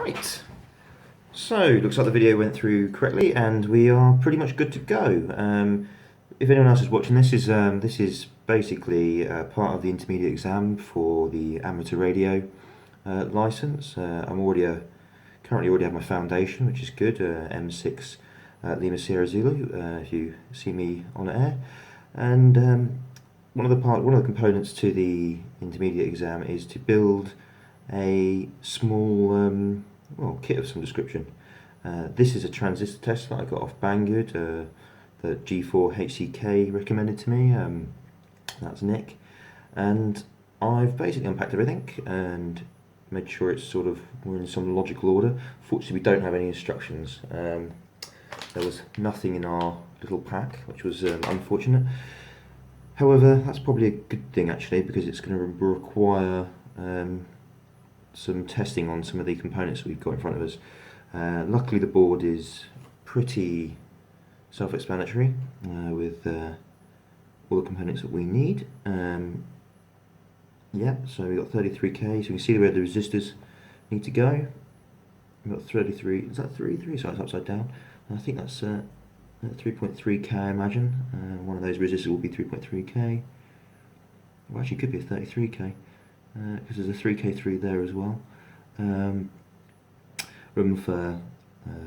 Right, so looks like the video went through correctly and we are pretty much good to go. If anyone else is watching this is basically part of the intermediate exam for the amateur radio license. I'm currently already have my foundation, which is good, M6 Lima Sierra Zulu, if you see me on air. And one of the components to the intermediate exam is to build a small kit of some description. This is a transistor test that I got off Banggood, that G4HCK recommended to me. That's Nick, and I've basically unpacked everything and made sure it's we're in some logical order. Fortunately, we don't have any instructions. There was nothing in our little pack, which was unfortunate. However, that's probably a good thing actually, because it's going to require some testing on some of the components that we've got in front of us. Luckily, the board is pretty self-explanatory with all the components that we need. Yeah, so we've got 33k, so you can see where the resistors need to go. We've got 33, is that 33? So it's upside down. I think that's 3.3k, I imagine. One of those resistors will be 3.3k. Well, actually, it could be a 33k, because there's a 3k3 there as well. Room for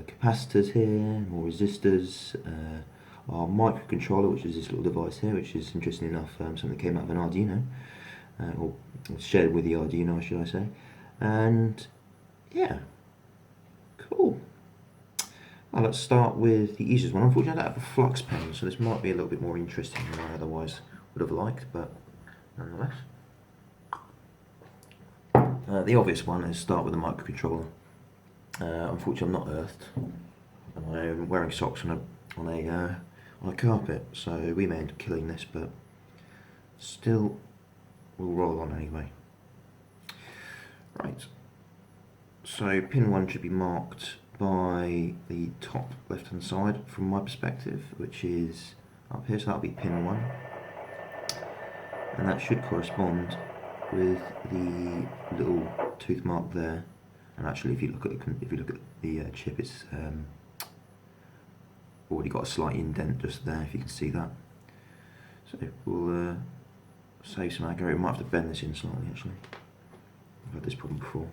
capacitors here, more resistors, our microcontroller, which is this little device here, which is interesting enough something that came out of an Arduino, or shared with the Arduino, should I say. And yeah, cool. Well, let's start with the easiest one. Unfortunately, I don't have a flux pen, so this might be a little bit more interesting than I otherwise would have liked, but nonetheless. The obvious one is start with the microcontroller. Unfortunately, I'm not earthed, and I'm wearing socks on a carpet, so we may end up killing this, but still, we'll roll on anyway. Right. So pin 1 should be marked by the top left-hand side from my perspective, which is up here. So that'll be pin 1, and that should correspond with the little tooth mark there. And actually, if you look at the chip, it's already got a slight indent just there, if you can see that. So we'll save some aggro. We might have to bend this in slightly, actually. I've had this problem before.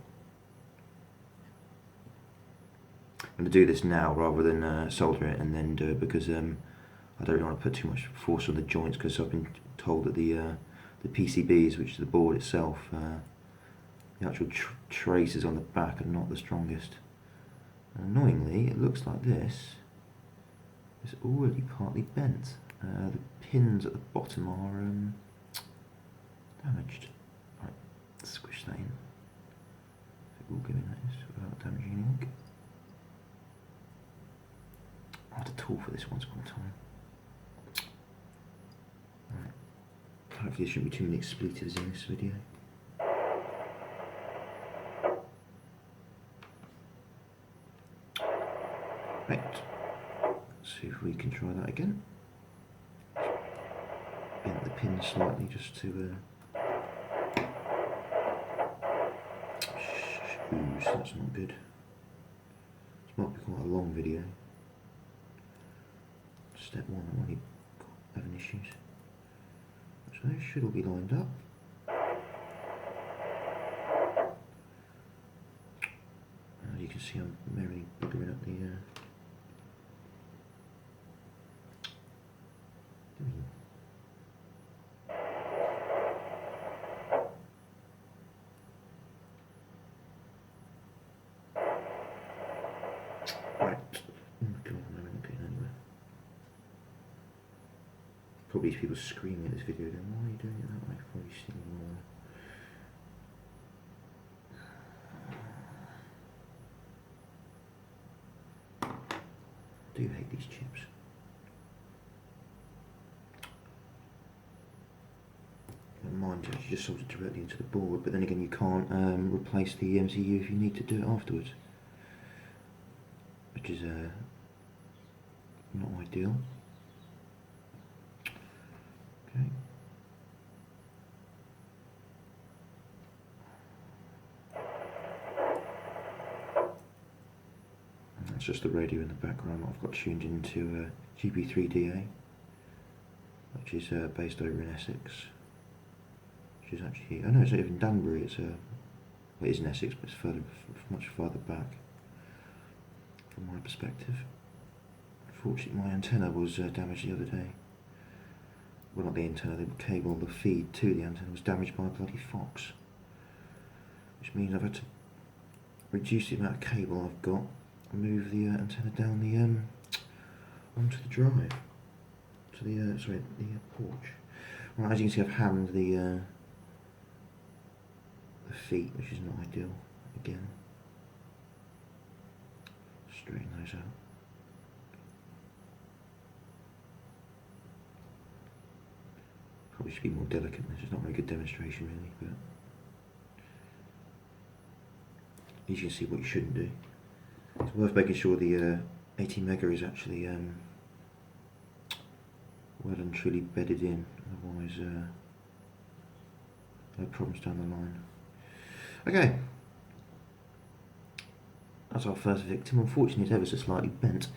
I'm going to do this now rather than solder it and then do it, because I don't really want to put too much force on the joints, because I've been told that the PCBs, which is the board itself, the actual traces on the back are not the strongest. And annoyingly, it looks like this is already partly bent. The pins at the bottom are damaged. Right, squish that in. We'll give it this without damaging anything. I had a tool for this once upon a time. Right. Hopefully there shouldn't be too many expletives in this video. Right, let's see if we can try that again. Bend the pin slightly just to ooh, so that's not good. This might be quite a long video. Step 1, I'm already having issues. So they should all be lined up. As you can see, I'm merrily buggering up the right. Oh my god, I'm not getting anywhere. Probably people screaming at this video then, why are you doing it that way? Probably stealing more. I do hate these chips. Mind you, you just solder it directly into the board, but then again you can't replace the MCU if you need to do it afterwards, which is not ideal. Okay. just the radio in the background. I've got tuned into GP3DA, which is based over in Essex. Which is actually, oh no, it's not even Danbury. It's well, it is in Essex, but it's further, much further back from my perspective. Unfortunately, my antenna was damaged the other day. Well, not the antenna, the cable, the feed to the antenna was damaged by a bloody fox. Which means I've had to reduce the amount of cable I've got and move the antenna down the onto the drive, to the sorry, the porch. Right, as you can see, I've hammed the feet, which is not ideal. Again, straighten those out. Probably should be more delicate. This is not a very good demonstration, really, but as you can see, what you shouldn't do. It's worth making sure the 80 mega is actually well and truly bedded in, otherwise no problems down the line. Okay, that's our first victim. Unfortunately, it's ever so slightly bent.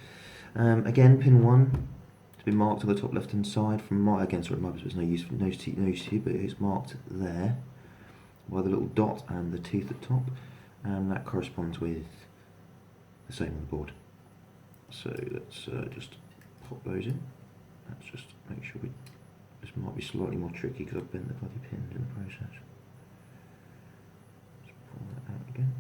Again, pin 1 has been marked on the top left hand side from my, again, sorry, my there's no use for nose to you, but it's marked there by the little dot and the tooth at the top, and that corresponds with the same on the board. So let's just pop those in. Let's just make sure we, this might be slightly more tricky because I've bent the bloody pins in the process. Let's pull that out again.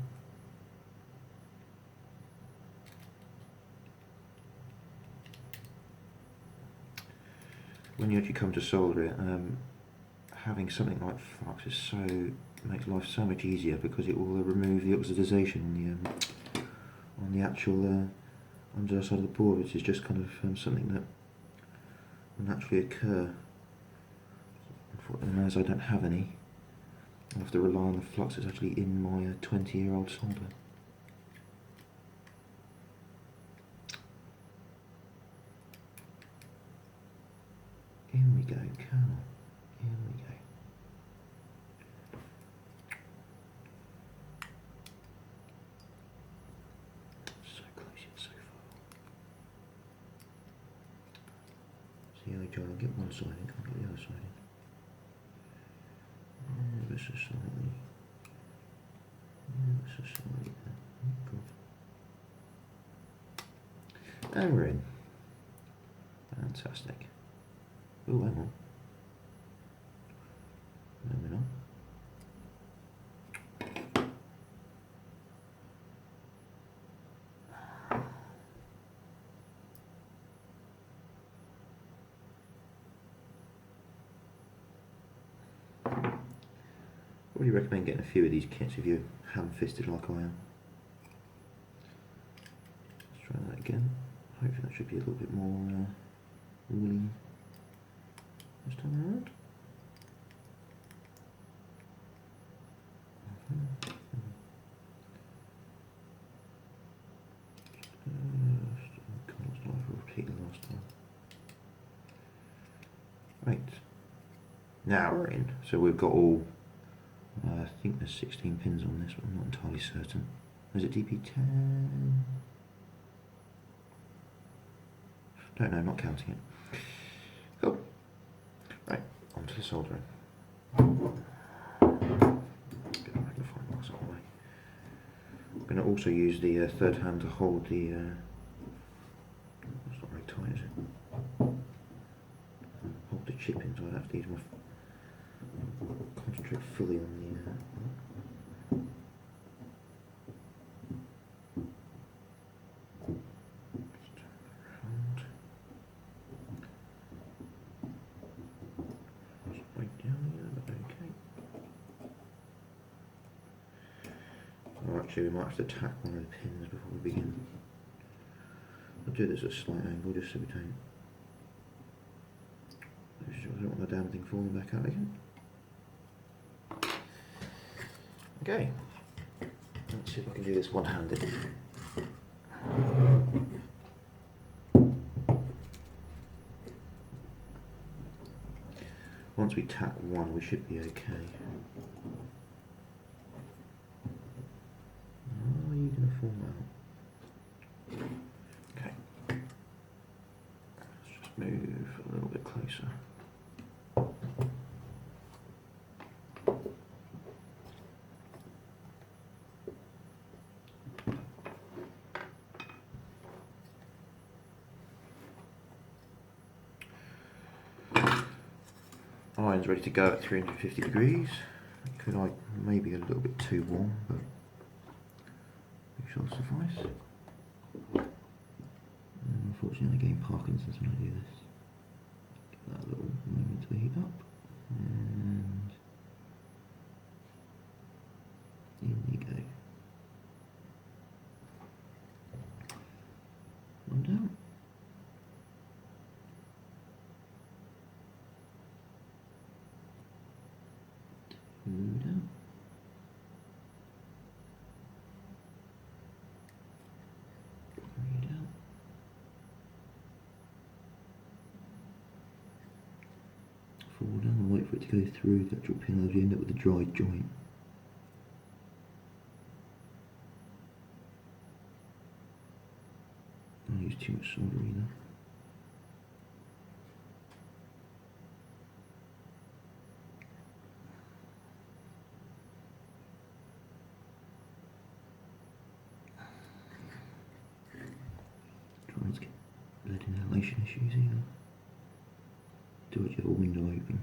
When you actually come to solder it, having something like flux is makes life so much easier, because it will remove the oxidization on the actual underside of the board, which is just kind of something that will naturally occur. And as I don't have any, I have to rely on the flux that's actually in my 20-year-old solder. In we go, Colonel. In we go. So close yet so far. See how John, I'll get one side in, can't get the other side in. This is slightly. This is slightly there. Good. And we're in. Fantastic. Oh, hang on. No, we're not. Really recommend getting a few of these kits if you're ham-fisted like I am. Let's try that again. Hopefully that should be a little bit more woolly this time around. Repeat the last time. Right. Now we're in. So we've got all. I think there's 16 pins on this, but I'm not entirely certain. Is it DP10? Don't know, not counting it. Cool. Right, on to the soldering. Get the magnifying glass out of the way. I'm going to also use the third hand to hold the. It's not very tight, is it? Hold the chip in, so I have to use my. Concentrate fully on the. Actually, we might have to tack one of the pins before we begin. I'll do this at a slight angle just so we don't. I don't want the damn thing falling back out again. Okay, let's see if I can do this one-handed. Once we tack one, we should be okay. Are you going to fall out? closer. Iron's ready to go at 350 degrees. Could I maybe a little bit too warm, but it shall suffice. Unfortunately, I gain Parkinson's when I do this. Give that a little moment to heat up, and in you go. One down. Two down. Three down. Four down, and wait for it to go through the actual pin, otherwise you end up with a dry joint. I don't use too much solder either. Try not to get lead inhalation issues either. Do it, you have a window open.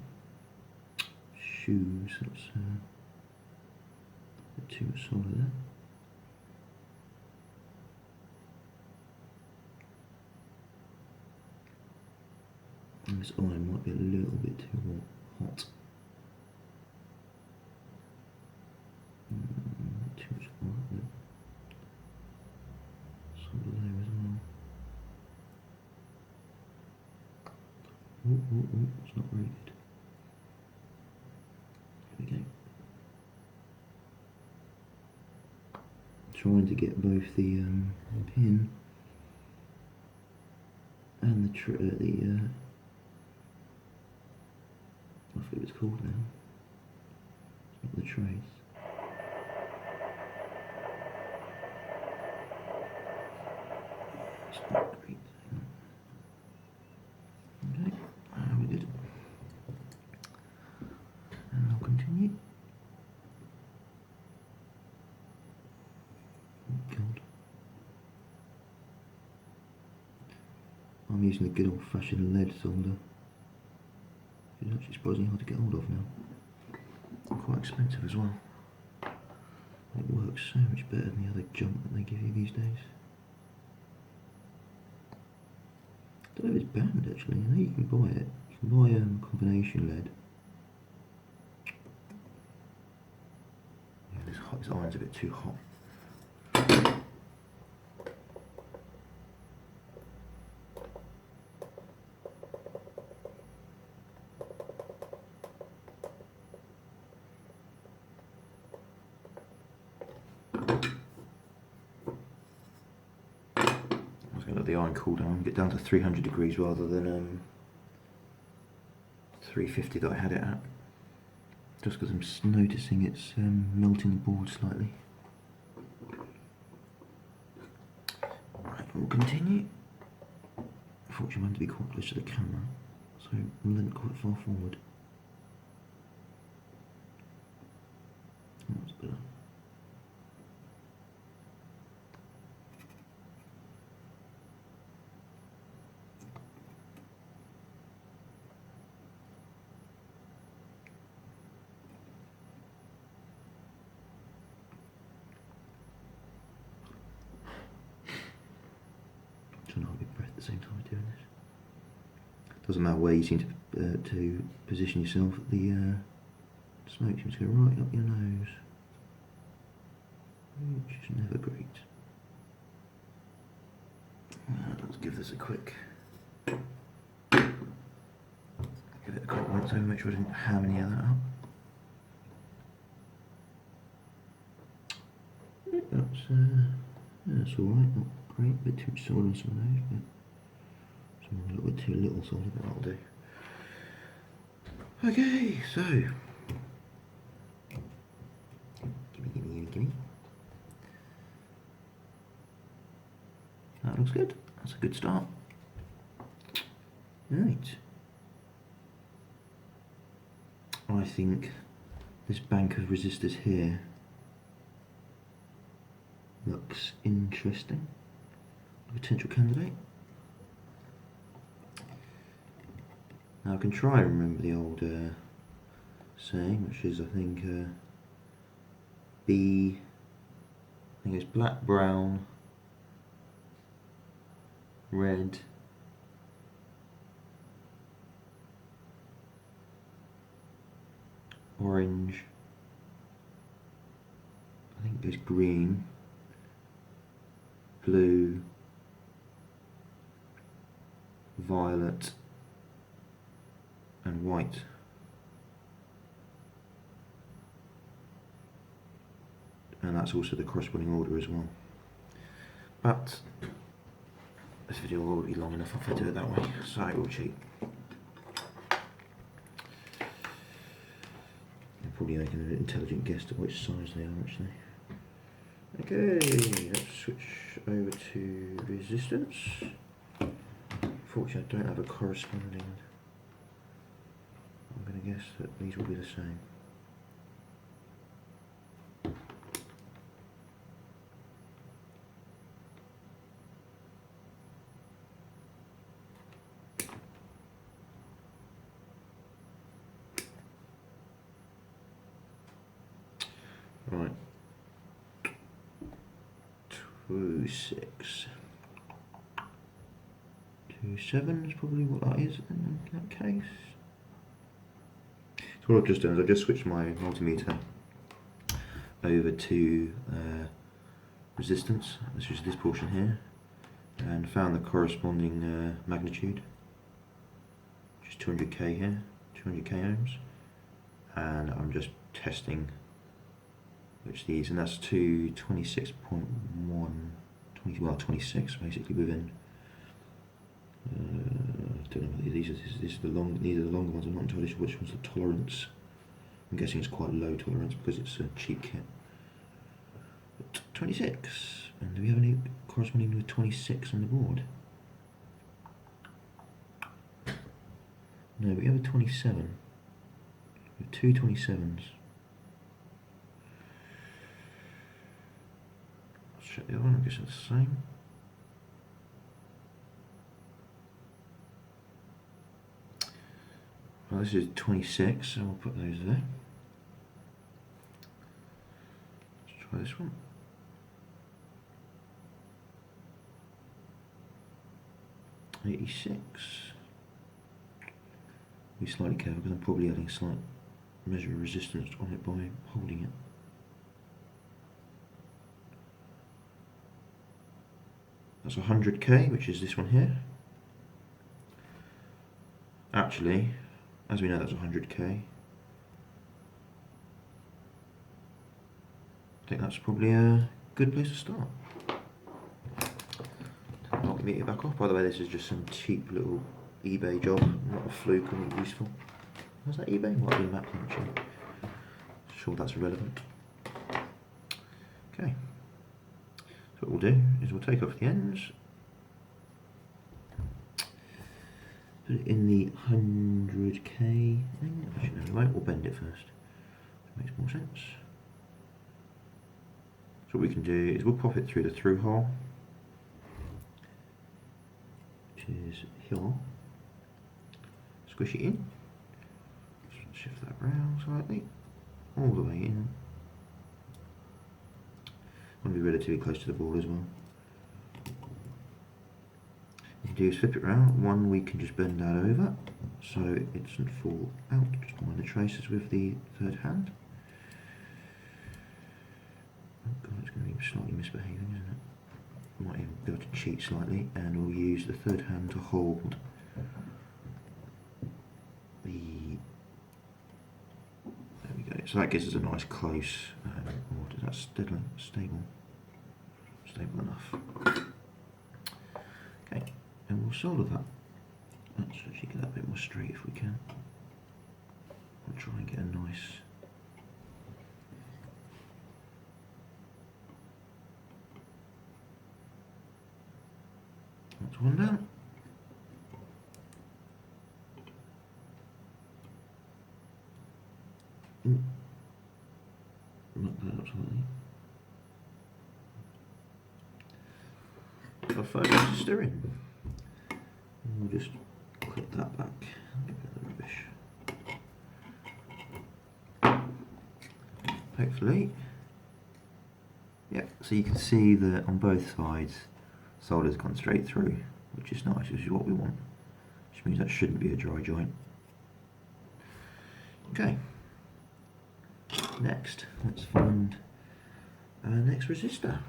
Shoes, that's too much solder there. And this iron might be a little bit too hot. Too much oil. Solder there as well. Oh, it's not very good. Here we go. Trying to get both the pin and the I forget what it's called now. It's not the trace. It's not great. Okay, we're good. And I'll continue. Oh God. I'm using the good old-fashioned lead solder. It's actually surprisingly hard to get hold of now. And quite expensive as well. It works so much better than the other junk that they give you these days. I don't know if it's banned actually. I know you can buy it. You can buy combination lead. Yeah, this iron's a bit too hot. Let the iron cool down, get down to 300 degrees rather than 350 that I had it at, just because I'm noticing it's melting the board slightly. Right, we'll continue. Unfortunately, I'm going to be quite close to the camera, so I'm leaning quite far forward. That's better. Trying to hold your breath at the same time doing this. Doesn't matter where you seem to position yourself, the smoke seems to go right up your nose, which is never great. Let's give this a quick, give it a quick once over, make sure I didn't ham any of that up. That's alright, not great, a bit too much solder on some of those, but some a little bit too little solder, but that'll do. Okay, so gimme. That looks good. That's a good start. Right. I think this bank of resistors here looks interesting. A potential candidate. Now I can try and remember the old saying, which is I think it's black, brown, red, orange, I think there's green, blue, violet and white. And that's also the corresponding order as well. But this video will be long enough if I do it that way, so I will cheat. I'm probably making an intelligent guess at which size they are actually. Okay, let's switch over to resistance. Unfortunately, I don't have a corresponding. I'm going to guess that these will be the same. Right. 2, 6. 2, 7 is probably what that is in that case. So what I've just done is I've just switched my multimeter over to resistance, which is this portion here, and found the corresponding magnitude, which is 200k here, 200k ohms, and I'm just testing which these, and that's to 26.1, 26 basically within. I don't know whether these are the longer ones. I'm not entirely sure which one's the tolerance. I'm guessing it's quite a low tolerance because it's a cheap kit. But 26, and do we have any corresponding with 26 on the board? No, but we have a 27. We have 2 27s. Let's check the other one. I guess it's the same. Well, this is 26, so we'll put those there. Let's try this one. '86. Be slightly careful because I'm probably adding a slight measure of resistance on it by holding it. That's 100k, which is this one here. Actually, as we know, that's 100k. I think that's probably a good place to start. Multimeter back off. By the way, this is just some cheap little eBay job, not a fluke and useful. Was that eBay? Might have been map launching. Sure, that's irrelevant. Okay. So what we'll do is we'll take off the ends. Put it in the 100k thing. Actually, no, right, we'll bend it first. That makes more sense. So what we can do is we'll pop it through the through hole, which is here. Squish it in. Shift that round slightly, all the way in. Want to be relatively close to the board as well. What you do is flip it round. One we can just bend that over so it doesn't fall out. Just mind the traces with the third hand. Oh god, it's going to be slightly misbehaving, isn't it? Might even be able to cheat slightly, and we'll use the third hand to hold the. There we go. So that gives us a nice close order. That's stable enough. Okay, and we'll solder that. Let's actually get that a bit more straight if we can. We'll try and get a nice. That's one down. first resistor in. And we'll just clip that back. Rubbish. Hopefully. Yeah, so you can see that on both sides solder's gone straight through, which is nice, which is what we want. Which means that shouldn't be a dry joint. Okay. Next, let's find our next resistor.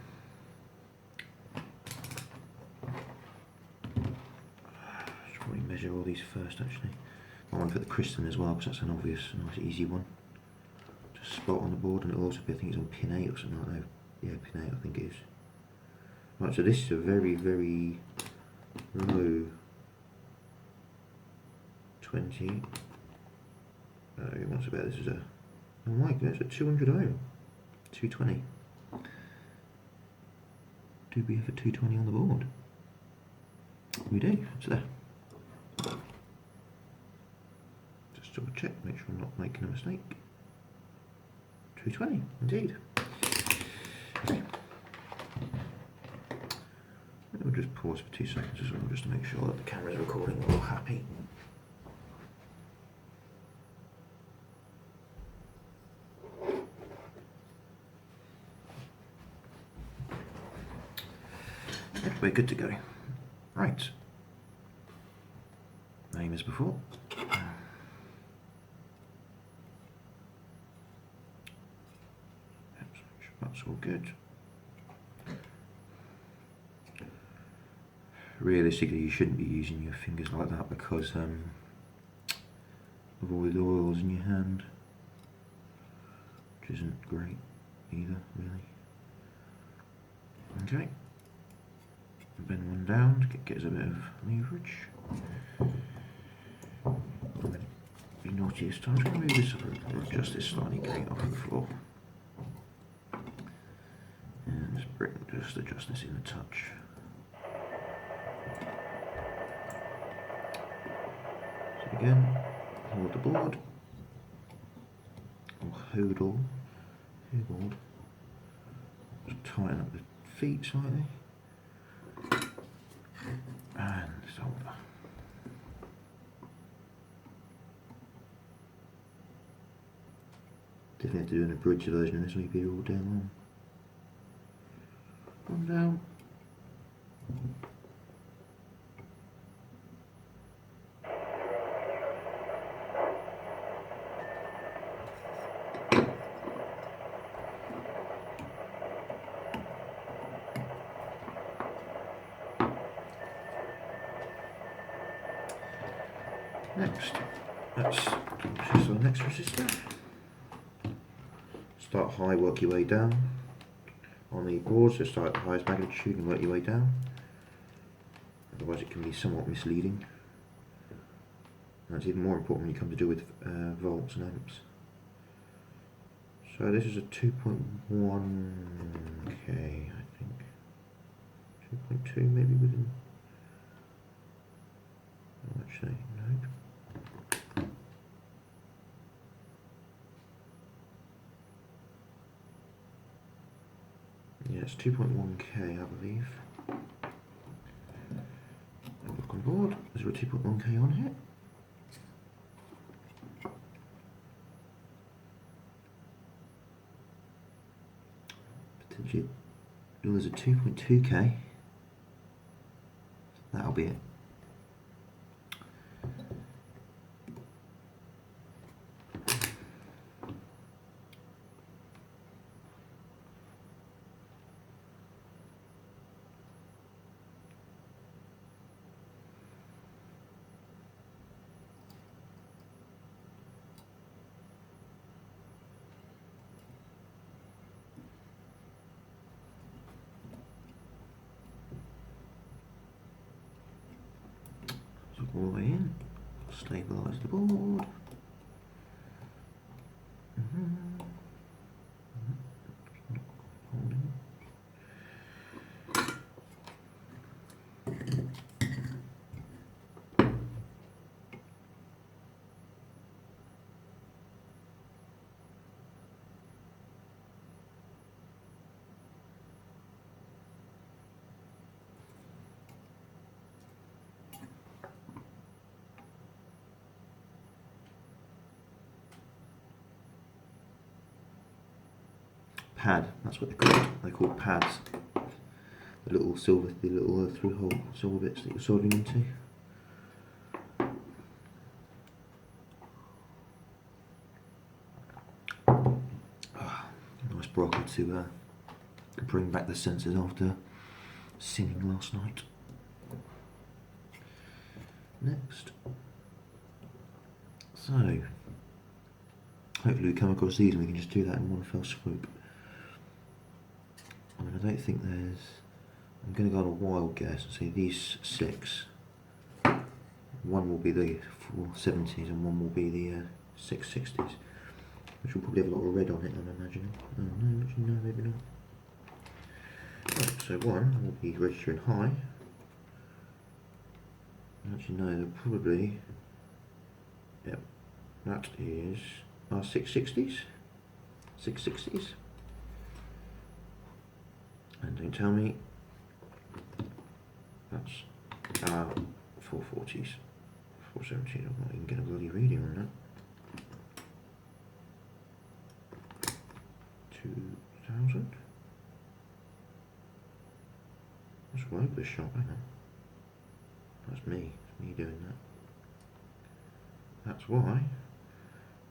Should probably measure all these first actually. I want to put the crystal in as well because that's an obvious, nice easy one. Just spot on the board, and it'll also be, I think it's on pin 8 or something like that. Yeah, pin 8 I think it is. Right, so this is a very, very low 20. What's about this is a, oh my goodness, a 200 ohm. 220. Do we have a 220 on the board? We do, it's there. Just double check, make sure I'm not making a mistake. 220, indeed. Okay. We'll just pause for 2 seconds as well, just to make sure that the camera's recording, we're all happy. We're good to go. Right. Same as before. That's all good. Realistically, you shouldn't be using your fingers like that because of all the oils in your hand, which isn't great either, really. Okay. Bend one down to get us a bit of leverage. Be naughty this time. I'm just going to move this up and adjust this slightly, getting it off the floor. And just adjust this in a touch. So again, hold the board, or hodl, just tighten up the feet slightly. And solder. Definitely have to do an abridged version of this, we'll be here all day long. One down. Next, let's choose our next resistor. Start high, work your way down on the board, so start at the highest magnitude and work your way down. Otherwise it can be somewhat misleading. And it's even more important when you come to do with volts and amps. So this is a 2.1k, I think. 2.2 maybe within. Oh, actually, no. Yeah, it's 2.1k, I believe. Look on board. Is there a 2.1k on here? Potentially. Oh, there's a 2.2k. That'll be it. All the way in, stabilise the board. Holding. pad. That's what they're called. They're called pads. The little silver, the little through-hole silver bits that you're soldering into. Nice broccoli to bring back the senses after singing last night. Next. So, hopefully we come across these and we can just do that in one fell swoop. I mean, I don't think there's... I'm going to go on a wild guess and say these 6. One will be the 470s and one will be the 660s. Which will probably have a lot of red on it, I'm imagining. Oh no, actually no, maybe not. Right, so one will be registering high. Actually no, they'll probably... Yep, that is our 660s. 660s. And don't tell me that's our 440s. 470s, I'm not even getting a bloody reading on that. 2000. That's all over the shop, hang on. That's me doing that. That's why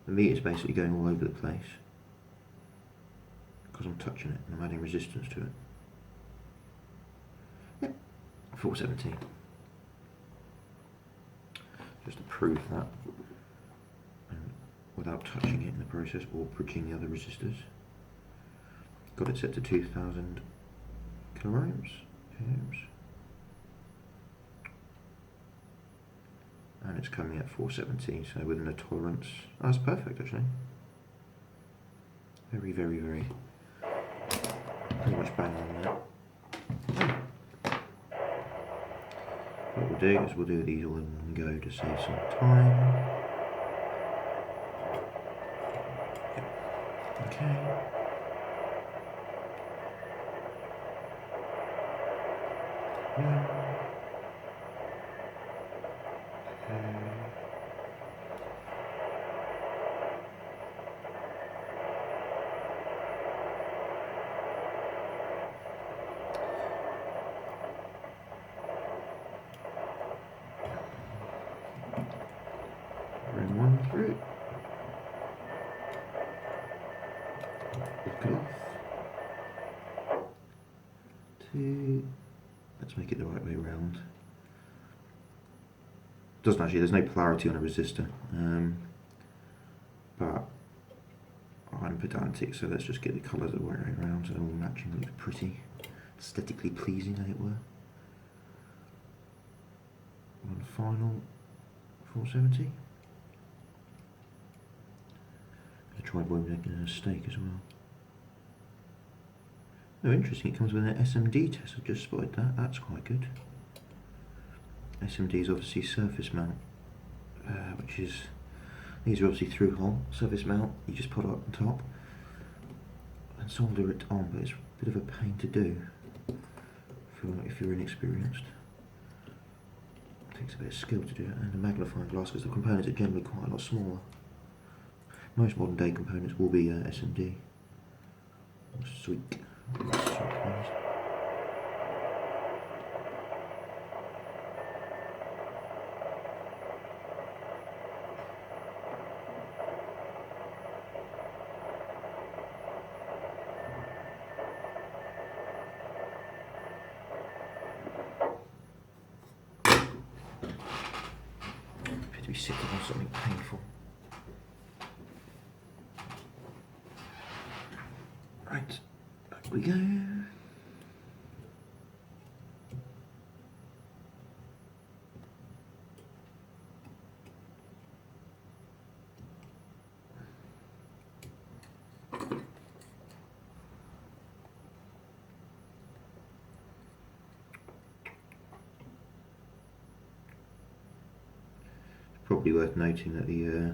the meter's basically going all over the place. Because I'm touching it and I'm adding resistance to it. Yep, 470. Just to prove that. And without touching it in the process or bridging the other resistors. Got it set to 2000 kiloohms. And it's coming at 470, so within a tolerance. Oh, that's perfect actually. Very, very, very. Pretty much bang on that. What we'll do is we'll do these all in one go to save some time. Yep. Okay. Bring one through. Lock it off. 2. Let's make it the right way around. Doesn't actually, there's no polarity on a resistor, but I'm pedantic, so let's just get the colours the right way around so they're all matching, looks pretty, aesthetically pleasing as it were. One final 470. I'll try making a steak as well. Oh, interesting, it comes with an SMD test, I've just spotted that, that's quite good. SMD is obviously surface mount, which is, these are obviously through hole, surface mount, you just put it up on top and solder it on, but it's a bit of a pain to do if you're inexperienced. It takes a bit of skill to do it, and a magnifying glass because the components are generally quite a lot smaller. Most modern day components will be SMD. Sweet. Appear to be sitting on something painful. Right, back we go. Probably worth noting that the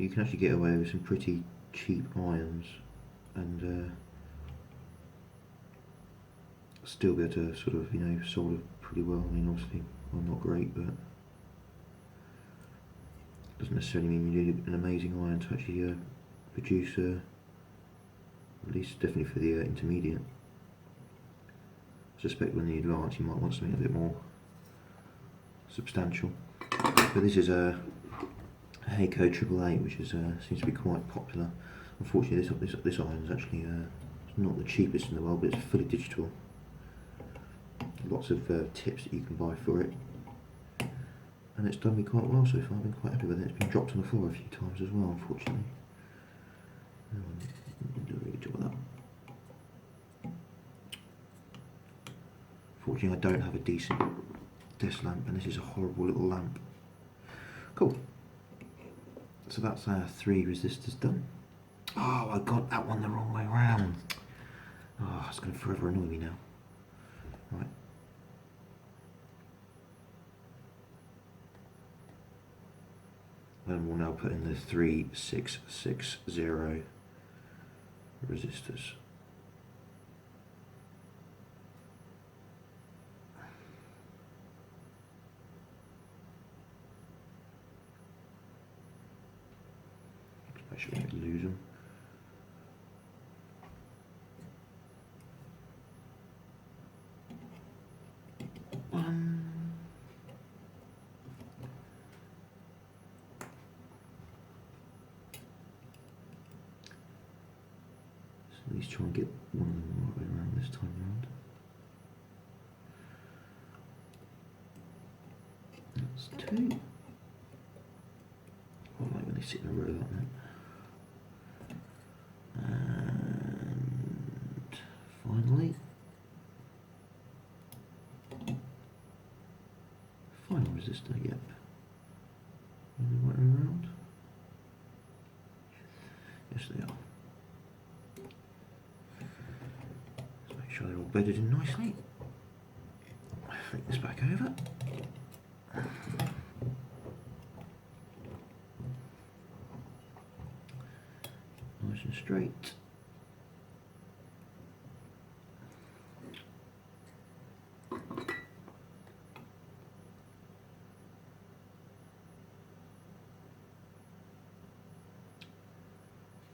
you can actually get away with some pretty cheap irons and still be able to sort of, you know, solder pretty well. I mean, obviously, well, not great, but doesn't necessarily mean you need an amazing iron to actually produce, at least definitely for the intermediate. I suspect when the advanced you might want something a bit more substantial. But this is a Hakko 888, which is seems to be quite popular. Unfortunately, this iron is actually not the cheapest in the world, but it's fully digital. Lots of tips that you can buy for it, and it's done me quite well so far. I've been quite happy with it. It's been dropped on the floor a few times as well, unfortunately. Do a really good job of that. Fortunately, I don't have a decent desk lamp, and this is a horrible little lamp. Cool. So that's our 3 resistors done. Oh, I got that one the wrong way around. Oh, it's going to forever annoy me now. Right. And we'll now put in the 3660 resistors. Make sure we don't lose them. At least try and get one of them right way around this time round. That's 2. I like when they sit in a row like that. And finally, final resistor, yep. Maybe right around. Yes, they are. Make sure they're all bedded in nicely. Flick this back over. Nice and straight.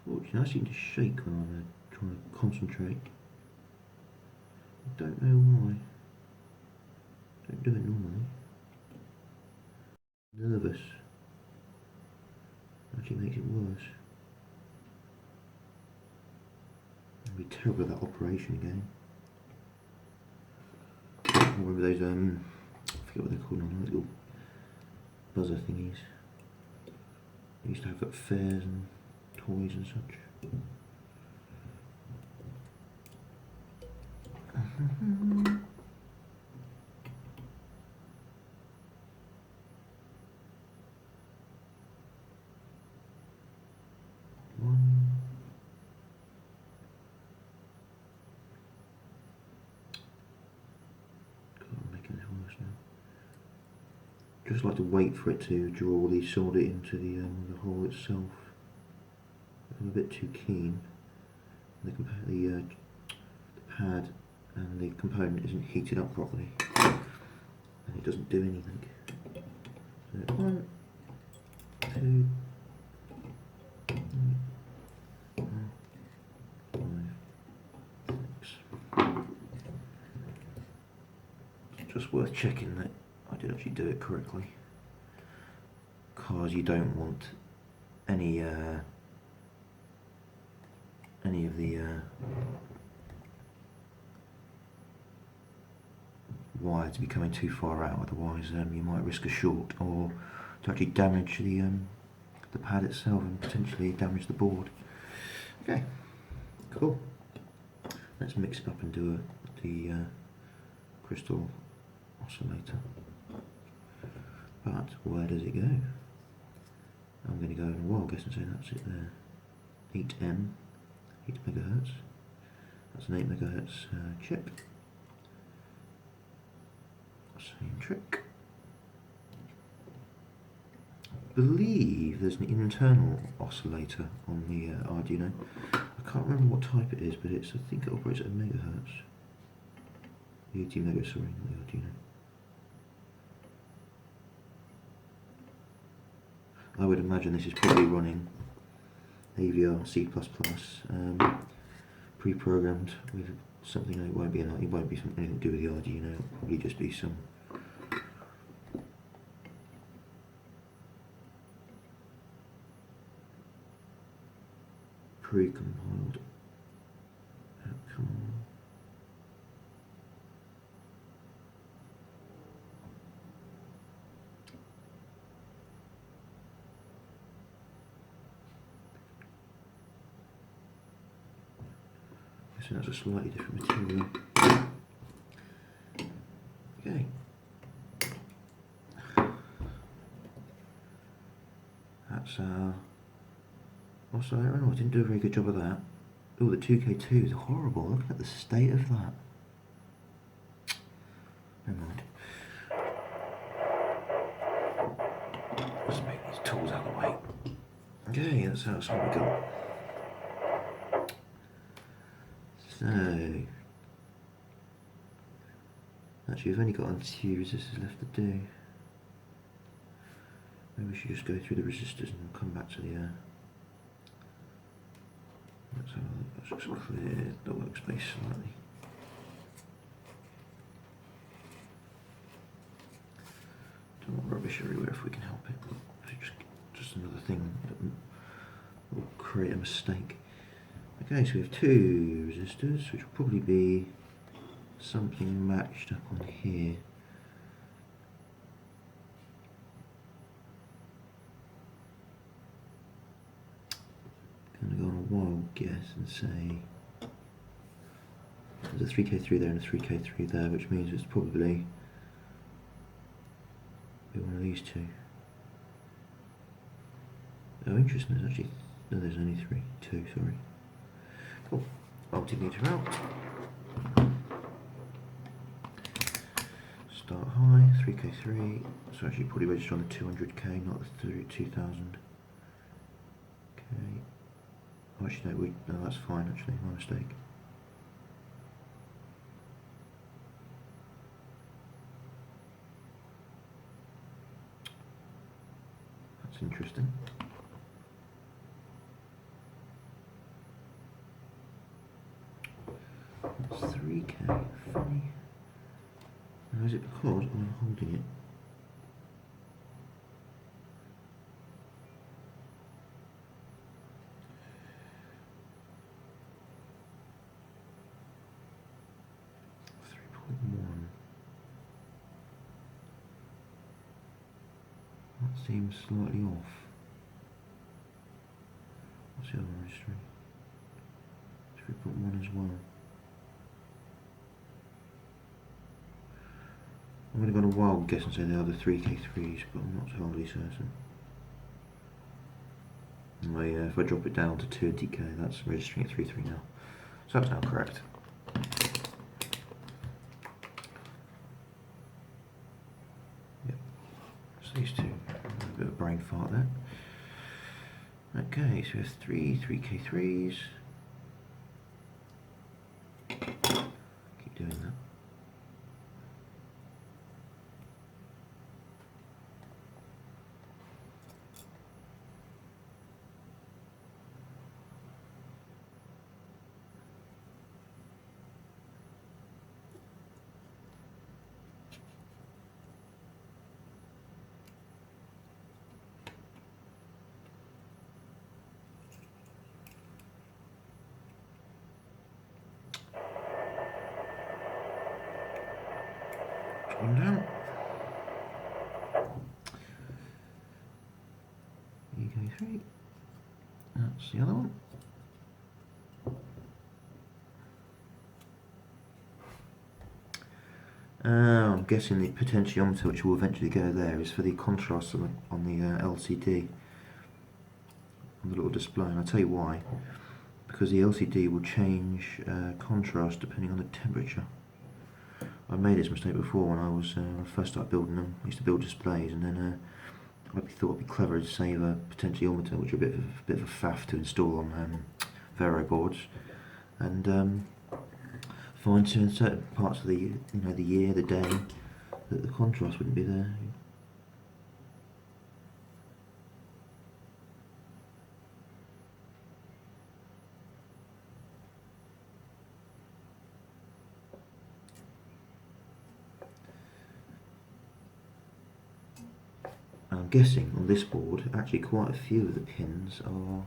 Fortunately, I seem to shake when I'm trying to concentrate. I don't know why. Don't do it normally. Nervous. Actually makes it worse. It'd be terrible that operation again. I remember those I forget what they're called now, little buzzer thingies. They used to have at fairs and toys and such. One. God, I'm making this worse now. Just like to wait for it to draw the solder into the hole itself. I'm a bit too keen. The pad and the component isn't heated up properly, and it doesn't do anything. So 1, 2, 3, 4, 5, 6. It's just worth checking that I did actually do it correctly, because you don't want any of the wire to be coming too far out, otherwise you might risk a short, or to actually damage the pad itself and potentially damage the board. Okay, cool. Let's mix it up and do the crystal oscillator. But where does it go? I'm going to go in a wild guess and say that's it there. 8M, 8 megahertz. That's an 8 megahertz chip. Same trick. I believe there's an internal oscillator on the Arduino. I can't remember what type it is, but I think it operates at a megahertz. The 80 mega, sorry, not the Arduino. I would imagine this is probably running AVR C++, pre-programmed with something that won't be anything to do with the Arduino. It'll probably just be some pre-compiled outcome. So that's a slightly different material. Okay. That's what's iron? Oh, I didn't do a very good job of that. Oh, the 2K2 is horrible. Look at the state of that. Never mind. Let's make these tools out of the way. Okay, that's what we got. So, actually, we've only got a few resistors left to do. Maybe we should just go through the resistors and come back to the. Let's clear the workspace slightly. Don't want rubbish everywhere if we can help it. Just another thing that will create a mistake. Okay, so we have two resistors, which will probably be something matched up on here. Gonna go on a wild guess and say there's a 3K3 there and a 3K3 there, which means it's probably be one of these two. Oh, interesting, there's actually, no, there's only two, sorry. Cool. Multimeter out. Start high, 3K3. So actually probably register on the 200K, not the 2000. Okay. Oh, actually no, that's fine actually, my mistake. That's interesting. It's 3K, funny. Now is it because I'm holding it? That seems slightly off. What's the other registry? 3.1 as well. I'm going to go on a wild guess and say they are the 3K3s, but I'm not totally certain. Anyway, if I drop it down to 2DK, that's registering at 3.3 now. So that's now correct. Yep. So these two, a bit of a brain fart there. Okay, so we have 3K3s. Keep doing that. One down. UK3. That's the other one. I'm guessing the potentiometer, which will eventually go there, is for the contrast on the LCD, on the little display. And I'll tell you why. Because the LCD will change contrast depending on the temperature. I made this mistake before when I first started building them. I used to build displays, and then I thought it'd be clever to save a potentiometer, which are a bit of a faff to install on Vero boards, and find in certain parts of the the year, the day, that the contrast wouldn't be there. guessing on this board, actually quite a few of the pins are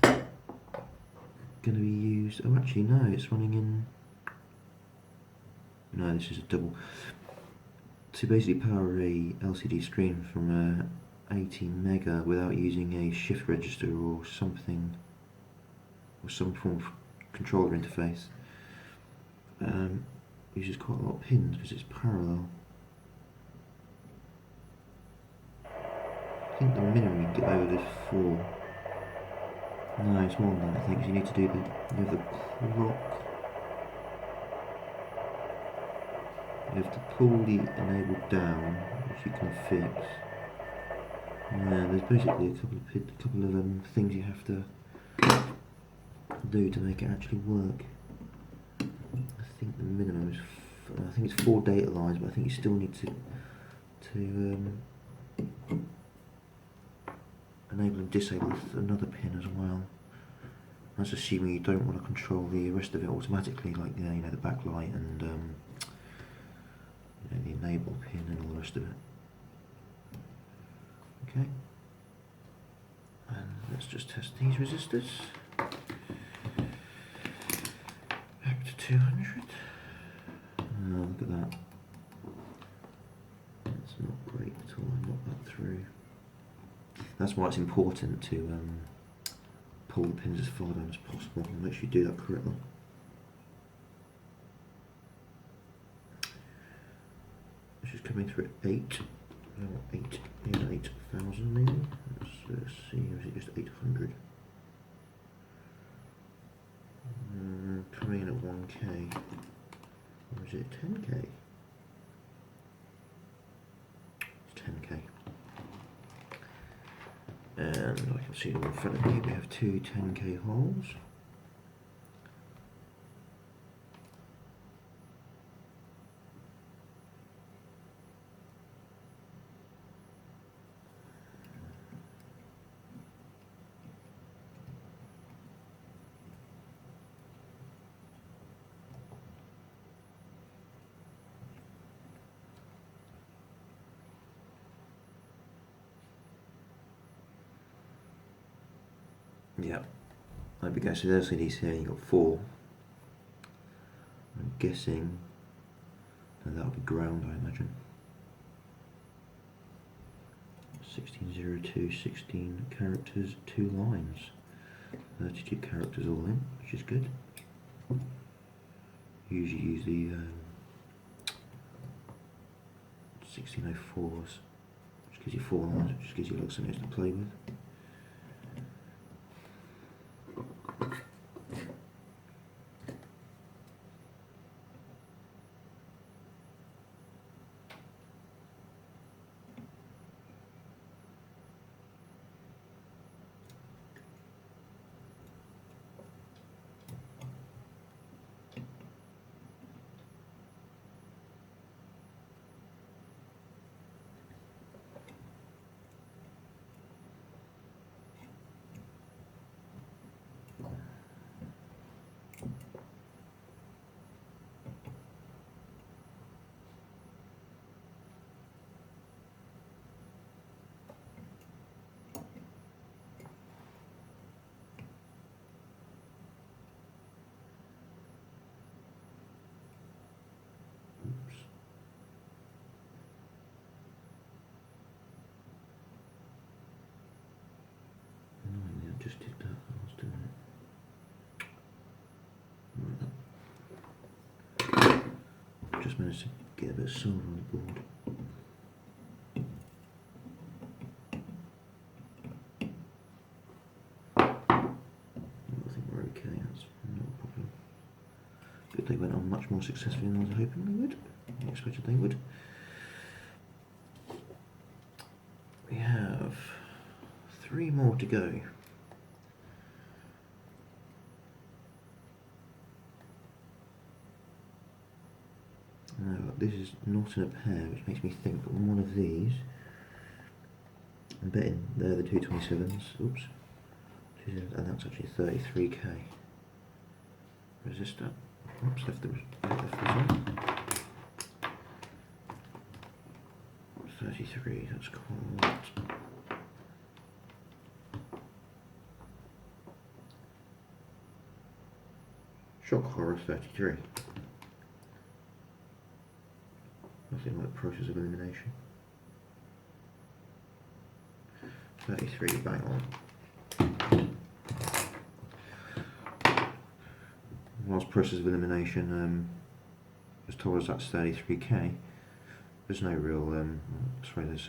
going to be used. Oh, actually no, it's running in. No, this is a double. To basically power a LCD screen from a 18 mega without using a shift register or something, or some form of controller interface, uses quite a lot of pins because it's parallel. I think the minimum you can get over is 4. No, it's more than that, I think, 'cause you need to do the, you have the clock. You have to pull the enable down, which you can fix. Yeah, there's basically a couple of things you have to do to make it actually work. I think the minimum is, I think it's 4 data lines, but I think you still need to enable and disable another pin as well. That's assuming you don't want to control the rest of it automatically, like you know the backlight and you know, the enable pin and all the rest of it. Okay, and let's just test these resistors. Back to 200. Oh, look at that. That's not great at all. I knocked that through. That's why it's important to pull the pins as far down as possible and make sure you do that correctly. This is coming through at 8. 8,000 maybe. Let's see, or is it just 800? Coming in at 1k. Or is it 10k? It's 10k. And I can see them in front of me. We have two 10k holes. Yeah, there we go. So there's LCDs here. You've got 4. I'm guessing that'll be ground, I imagine. 1602, 16 characters, 2 lines, 32 characters all in, which is good. Usually use the 1604s, which gives you 4 lines, which gives you lots of something to play with. Just did that, I was doing it. Right. Just managed to get a bit of silver on the board. I think we're okay, that's not a problem. Good, they went on much more successfully than I was hoping they would. I expected they would. We have 3 more to go. This is not in a pair, which makes me think that one of these, I'm betting they're the 227s, oops, and that's actually 33k resistor. Oops, left this on. So 33, that's called Shock Horror 33. Nothing like the process of elimination. 33, bang on. Whilst process of elimination has told us that's 33k, there's no real, sorry, there's,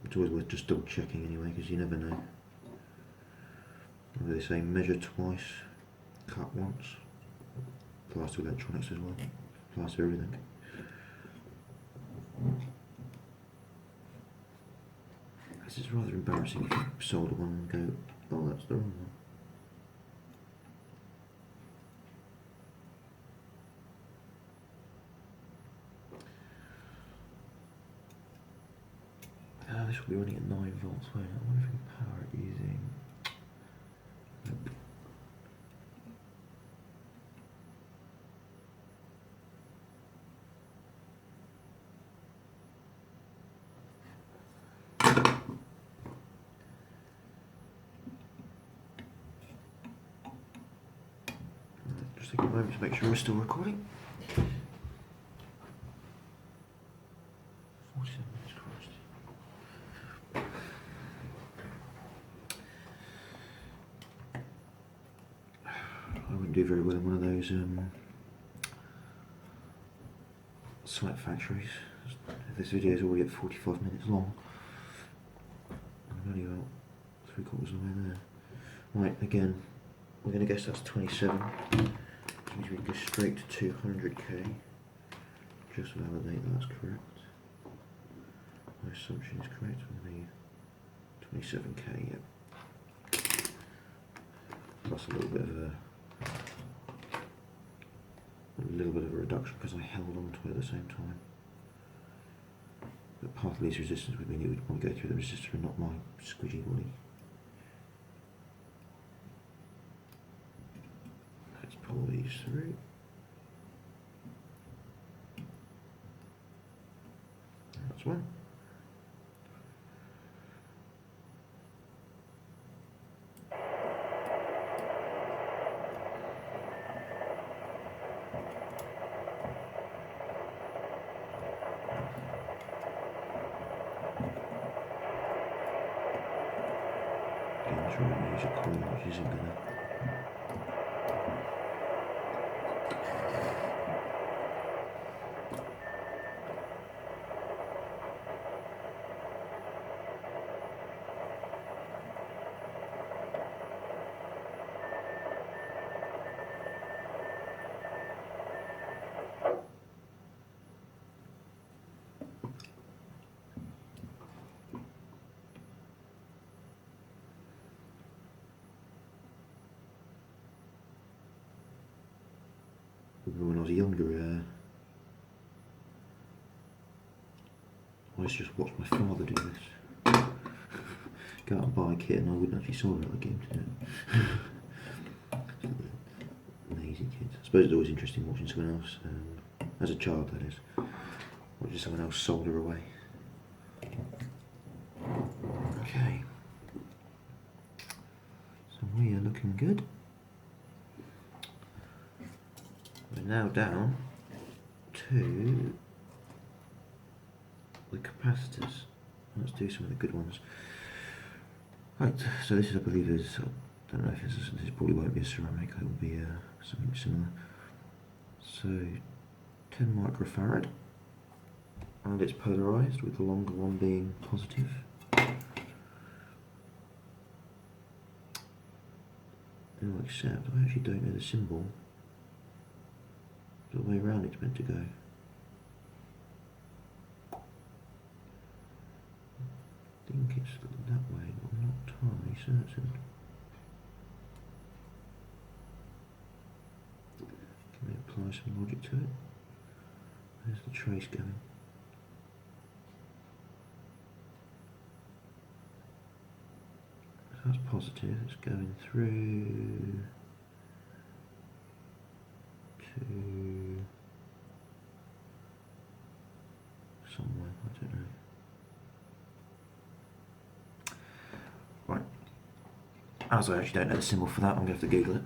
it's always worth just double checking anyway, because you never know. They say measure twice, cut once. Applies to electronics as well, applies to everything. This is rather embarrassing if you solder one and go, oh, that's the wrong one. This will be running at 9 volts. Wait, I wonder if we can power it using. Nope. Just take a moment to make sure we're still recording. 47 minutes, Christ. I wouldn't do very well in one of those site factories. This video is already at 45 minutes long. I'm only about 3/4 of the way there. Right, again, we're going to guess that's 27. Which means we can go straight to 200k. Just to validate that's correct. My assumption is correct. We're going to need 27k, yep. Plus a little bit of a reduction because I held on to it at the same time. But part of least resistance would mean it would want to go through the resistor and not my squidgy body. Let's pull these through. That's one. Trying to use a coil which isn't going to. When I was younger, I used to just watch my father do this. Go out and buy a kit and I wouldn't actually solder it, I came to it. Lazy kids. I suppose it's always interesting watching someone else, as a child that is, watching someone else solder away. Okay. So we are looking good. We're now down to the capacitors. Let's do some of the good ones. Right, so this is, I believe, is, I don't know if this probably won't be a ceramic, it will be something similar. So 10 microfarad, and it's polarized with the longer one being positive. Oh, except I actually don't know the symbol. The way around it's meant to go. I think it's that way, but I'm not entirely certain. Can we apply some logic to it? There's the trace going. So that's positive, it's going through to somewhere, I don't know. As I actually don't know the symbol for that, I'm going to have to Google it.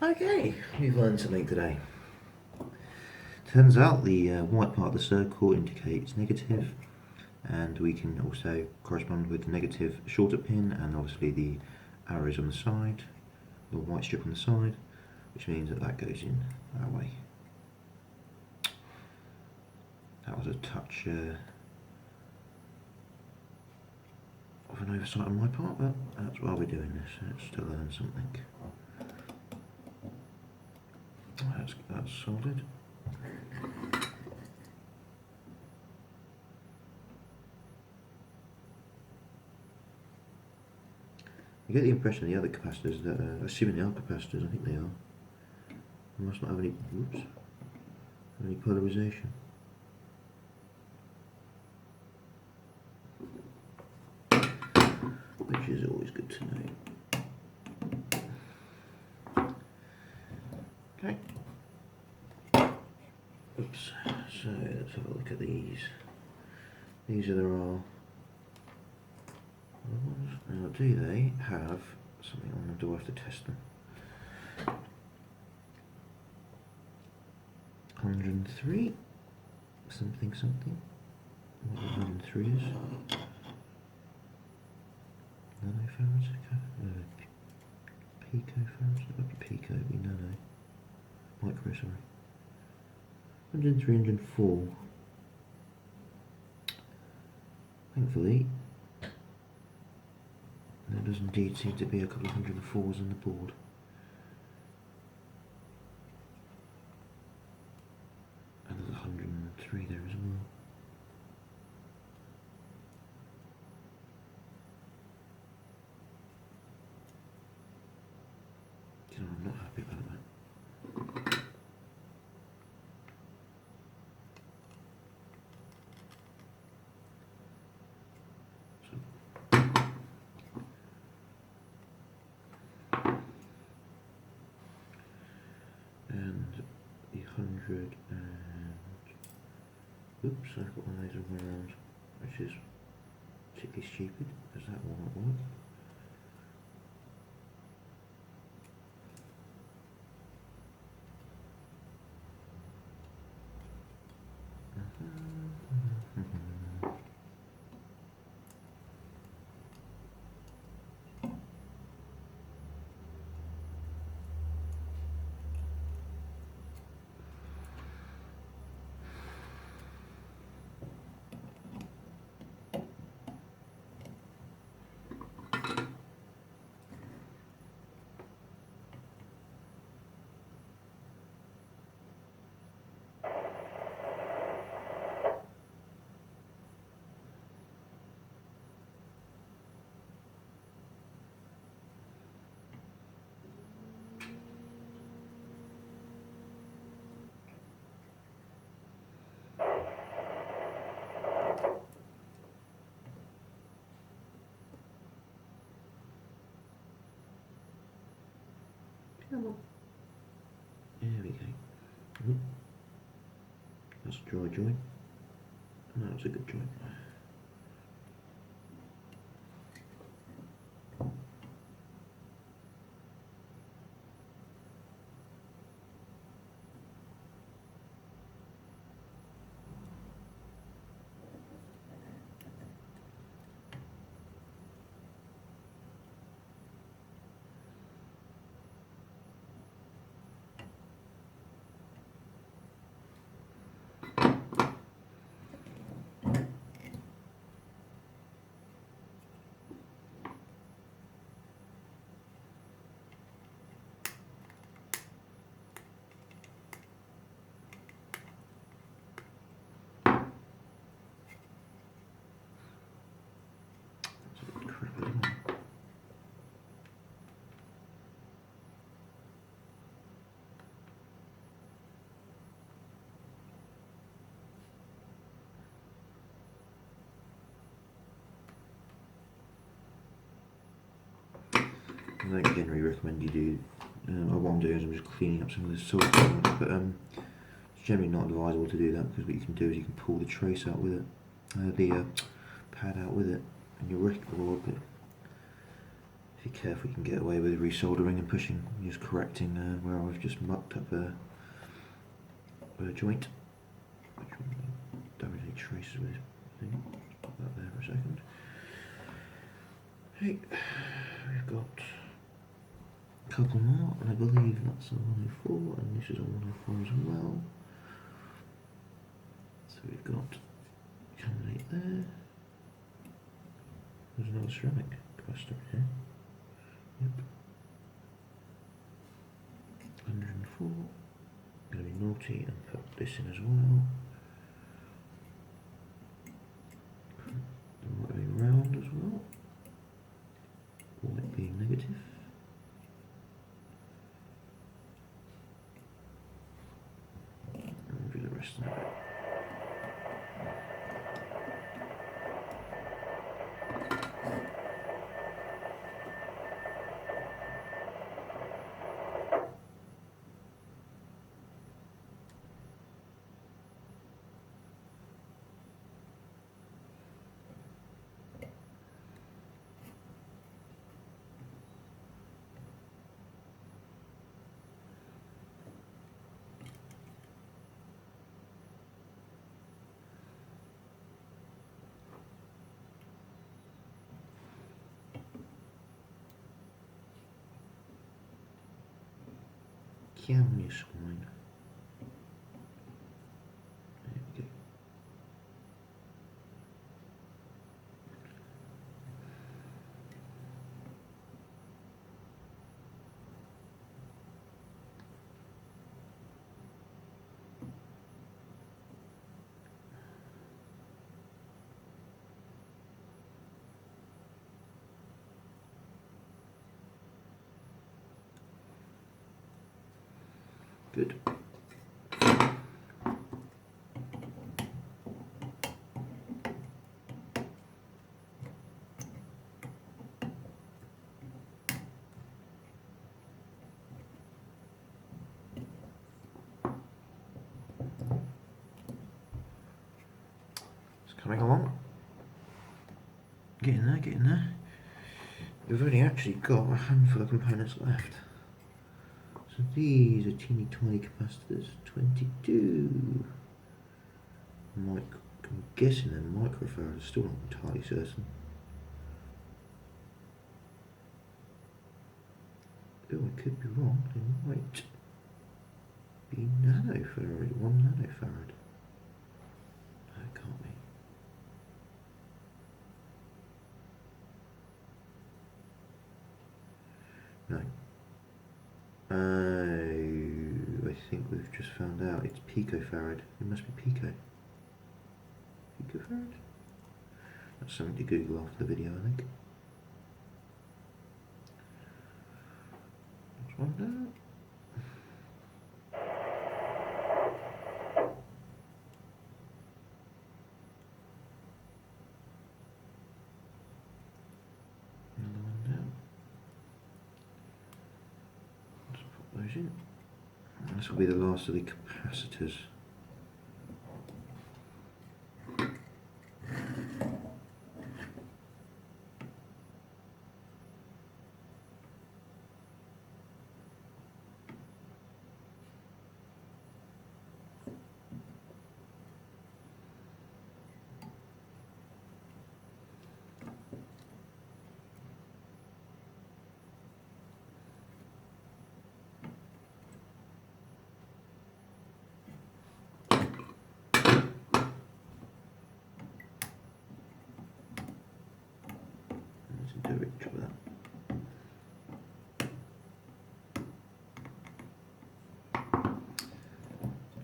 Okay, we've learned something today. Turns out the white part of the circle indicates negative, and we can also correspond with the negative shorter pin and obviously the arrows on the side, the white strip on the side, which means that that goes in that way. That was a touch of an oversight on my part, but that's why we're doing this. Let's to learn something. That's soldered. I get the impression the other capacitors that assuming they are capacitors, I think they are. They must not have any any polarization. Which is always good to know. Okay. Oops. So let's have a look at these. These are the raw ones. Now, do they have something on them? Do I have to test them? 103 something something. What 103 is? Nanofarads? Picofarads? That would be pico, it'd be nano. Micro, sorry. 103, 104. Thankfully, there does indeed seem to be a couple of 104s on the board. And there's 103 there as well. You know, I'm not happy about that. And the 100 and oops, I've got one of those all the way around, which is particularly stupid because that will not work. Come on. There we go. That's a dry joint. No, that's a good joint. I don't generally recommend you do. What I'm doing is I'm just cleaning up some of this soldering, but it's generally not advisable to do that because what you can do is you can pull the trace out with it. the pad out with it, and your rod, but if you're careful you can get away with resoldering and pushing, just correcting where I've just mucked up a joint, which don't really traces with this thing. Just pop that there for a second. Hey, we've got a couple more, and I believe that's a 104, and this is a 104 as well. So we've got candidate there. There's another ceramic capacitor here. Yep. 104. I'm going to be naughty and put this in as well. The right way round as well. White being negative. And do the rest of it. Can you swine? There we go. Good. It's coming along. Getting there, getting there. We've only actually got a handful of components left. So these are teeny tiny capacitors, 22. I'm guessing they're microfarads, still not entirely certain. Oh, I could be wrong, they might be nanofarad, 1 nanofarad. No, it can't be. No. I think we've just found out it's picofarad. It must be pico. Picofarad? That's something to Google after the video, I think. Let's find out. Another one down. Let's put those in. And this will be the last of the capacitors. Do a good job of that.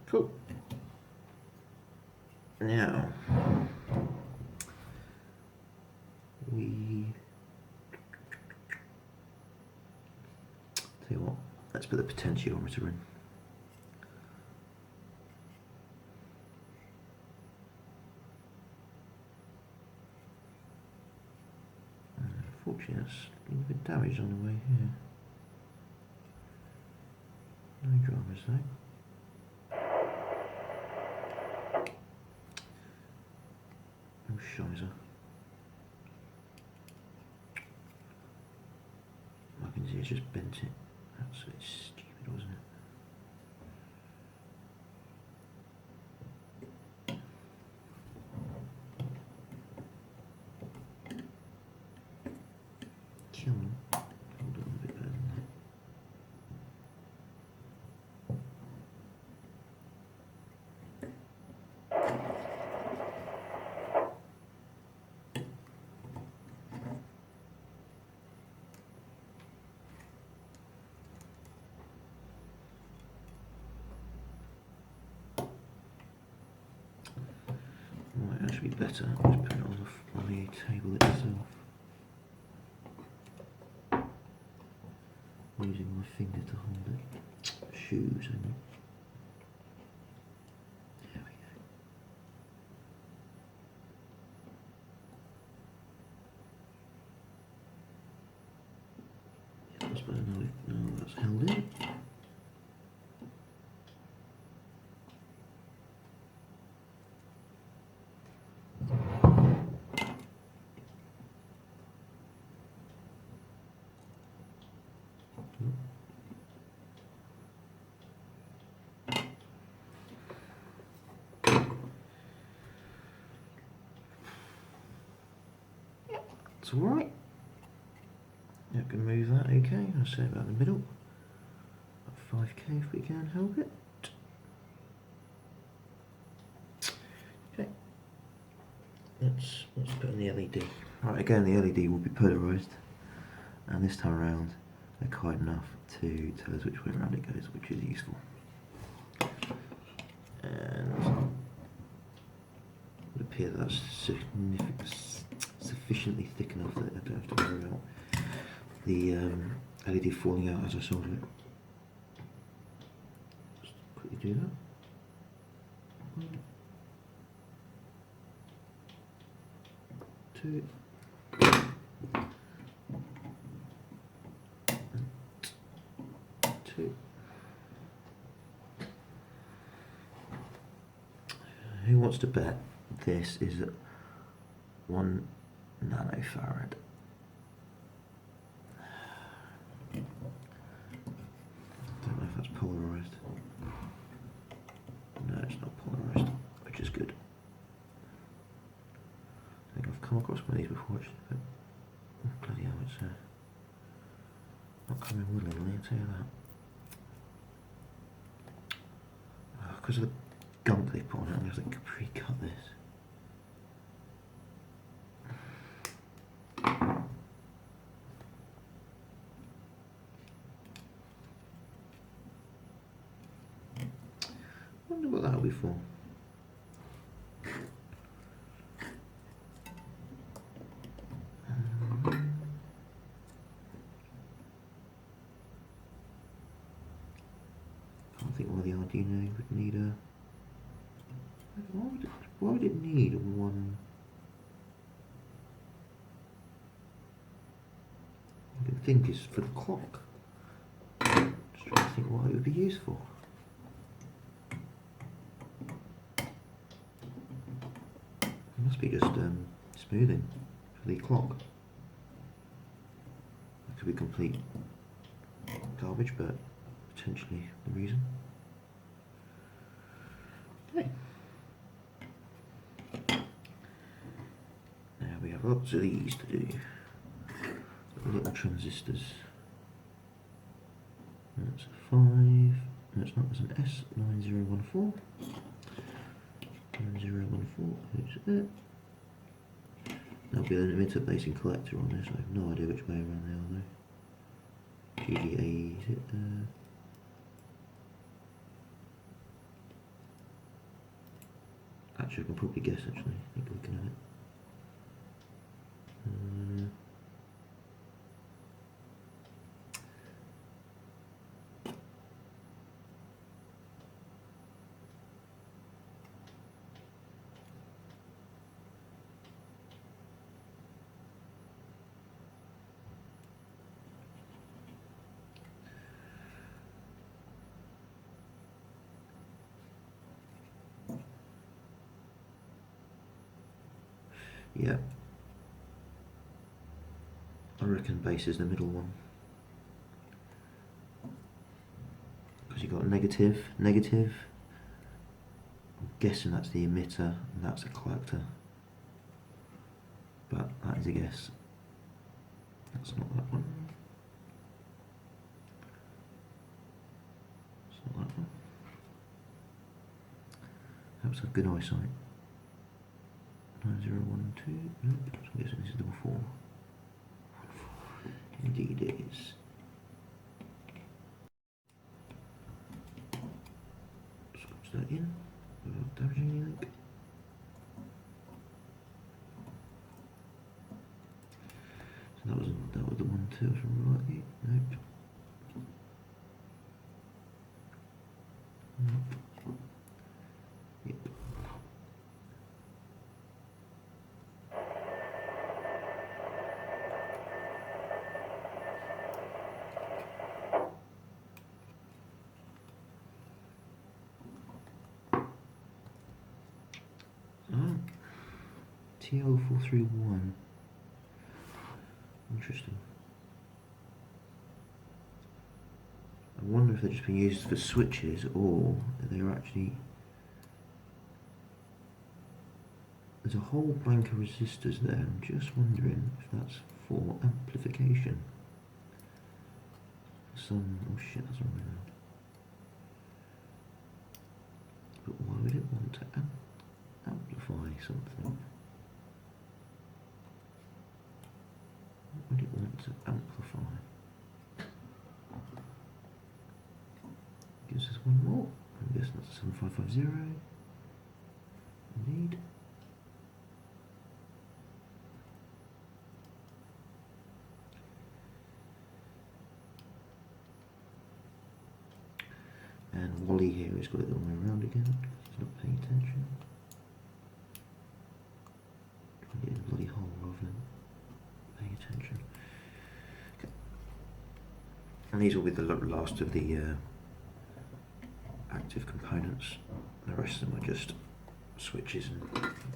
Cool. Now tell you what, let's put the potentiometer in. Unfortunately, that's a little bit damaged on the way here. No dramas though. shizer. I can see it's just bent it. That's a bit stupid, wasn't it? Come on. Hold on a bit better than that. Might actually be better. Just put it on the table itself. Using my finger to hold it. Shoes, I know. There we go. Yeah, that's better now. No, that's held in. It's alright. Yeah, can move that okay. I'll say about the middle. About 5k if we can help it. Okay. Let's put in the LED. Right, again the LED will be polarised, and this time around they're kind enough to tell us which way around it goes, which is useful. And it would appear that that's sufficiently thick enough that I don't have to worry about the LED falling out as I solder it. Just quickly do that. Two. Two. Who wants to bet this is 1 nanofarad? Don't know if that's polarised. No, it's not polarised, which is good. I think I've come across one of these before actually, but bloody hell, it's not coming willingly, I'll tell you that. Because of the gunk they put on it, I'm going to have to pre-cut this. Wonder what that'll be for. Can't think why the Arduino would need a. Why would it need one? I can think is for the clock. Just trying to think why it would be useful. It must be just smoothing for the clock. That could be complete garbage, but potentially the reason. Okay. Now we have lots of these to do. Little transistors. That's a 5. No, it's not. There's an S9014. 9014. Who's it? There'll be an emitter basing collector on this. I have no idea which way around they are though. GGA, is it? Actually, I can probably guess. Actually, I think looking at it. Yeah. I reckon base is the middle one. Because you've got negative, negative. I'm guessing that's the emitter and that's the collector. But that is a guess. That's not that one. It's not that one. Helps have good eyesight. 9012. Nope, I'm guessing this is number 4. Indeed it is. Scratch that in without damaging anything. So that was the 1, 2 from right. Nope. Nope. Yep. Oh, TO431. Interesting. I wonder if they're just being used for switches or they're actually. There's a whole bank of resistors there. I'm just wondering if that's for amplification. Some. Oh shit, that's wrong around. But why would it want to amplify something? What would it want to amplify? Gives us one more. I'm guessing that's 7550. Indeed. And Wally here has got it the other way around again because he's not paying attention. Trying to get in a bloody hole rather than paying attention. Okay. And these will be the last of the active components. The rest of them are just switches and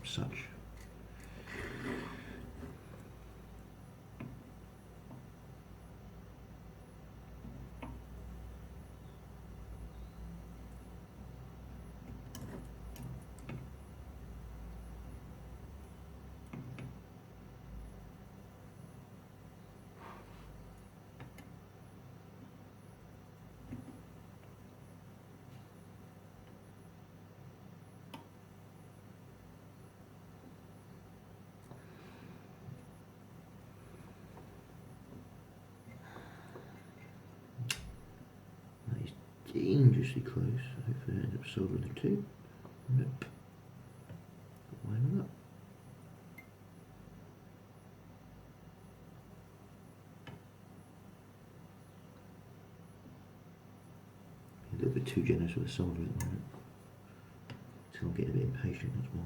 such. Dangerously close. Hopefully I end up soldering the two. Nope. Why not? A little bit too generous with the solder at the moment. Until I'm getting a bit impatient, that's why.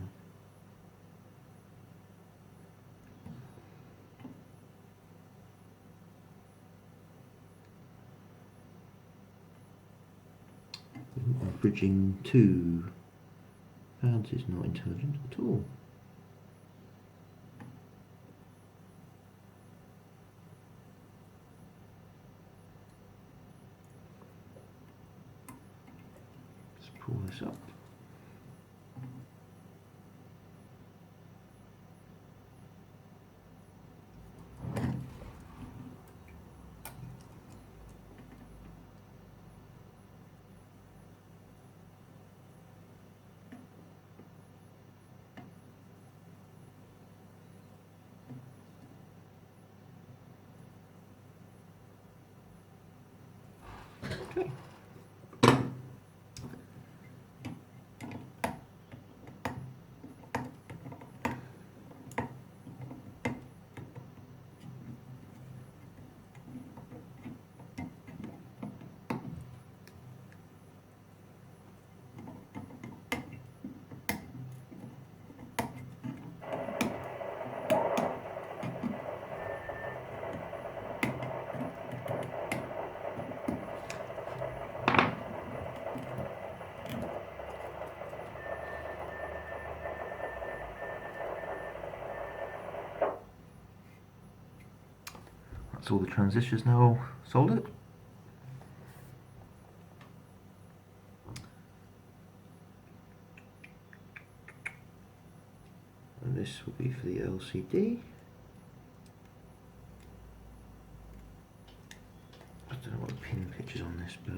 Bridging 2 pounds is not intelligent at all. Let's pull this up. Okay. That's all the transistors now soldered. And this will be for the LCD. I don't know what the pin pitch is on this, but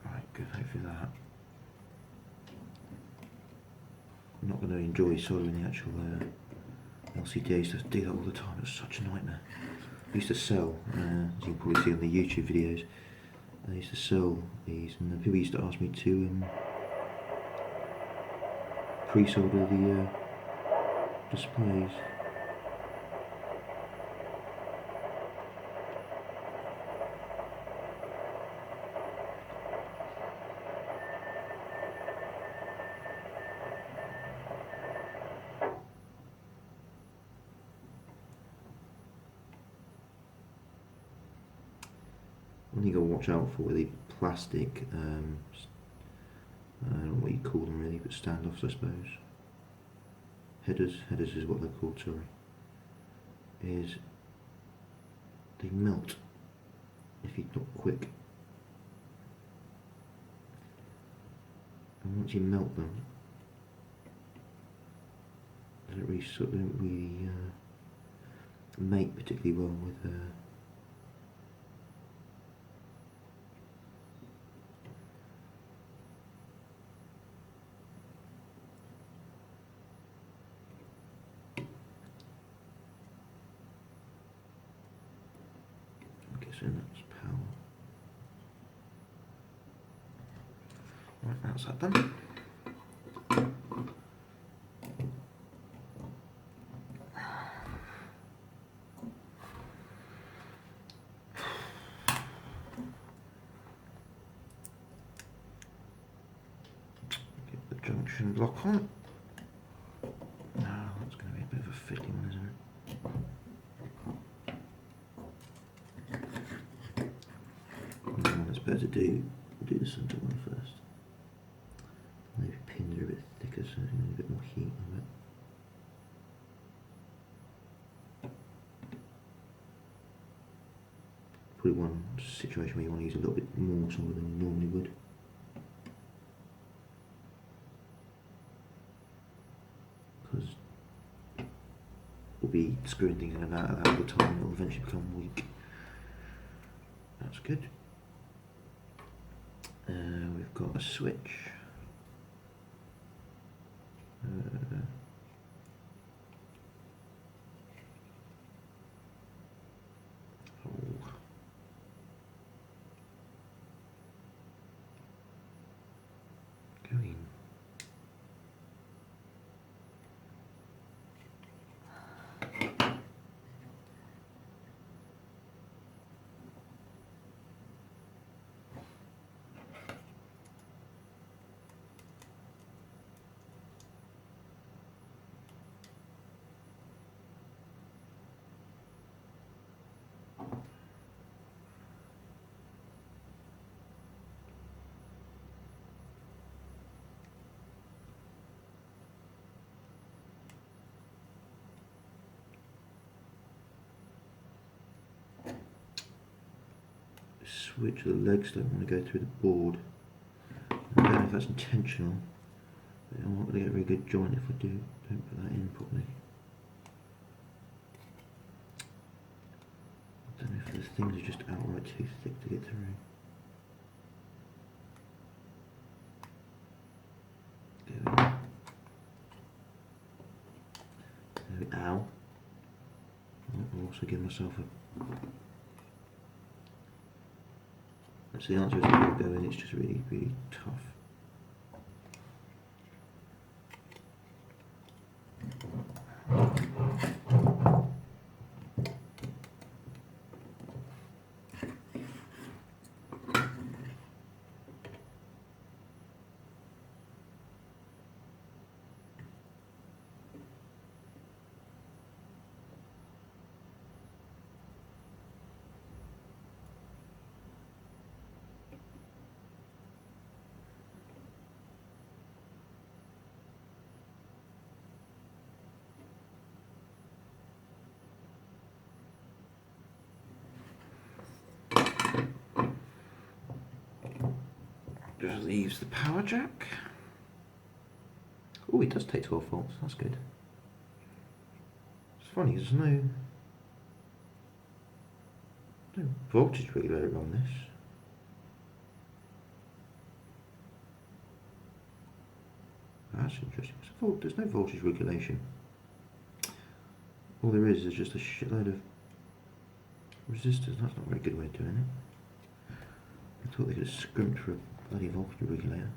right, good, hopefully that. I'm not going to enjoy soldering the actual LCD. I used to do that all the time. It was such a nightmare. I used to sell, as you can probably see on the YouTube videos, I used to sell these, and people used to ask me to pre-solder the displays. One thing you've got to watch out for with the plastic, I don't know what you call them really, but standoffs I suppose. Headers is what they're called, sorry. Is they melt if you're not quick. And once you melt them, they don't really mate particularly well with and that's power. Right, that's that done. Get the junction block on. Now that's going to be a bit of a fiddly one, isn't it? It's better to do the centre one first. Maybe pins are a bit thicker, so there's going to be a bit more heat on it. Probably one situation where you want to use a little bit more solder than you normally would. Because we'll be screwing things in and out of that all the time, it will eventually become weak. That's good. We've got a switch. Green. Switch, the legs don't want to go through the board. I don't know if that's intentional, but I'm not going to get a very good joint if I don't put that in properly. I don't know if the things are just outright too thick to get through. There we go. Ow. I'll also give myself a... So the answer is it will go in, it's just really, really tough. just leaves the power jack. Oh, it does take 12 volts, that's good. It's funny, there's no voltage regulator on this. That's interesting. There's no voltage regulation. All there is just a shitload of resistors. That's not a very good way of doing it. I thought they could have scrimped for a bloody voltage regulator.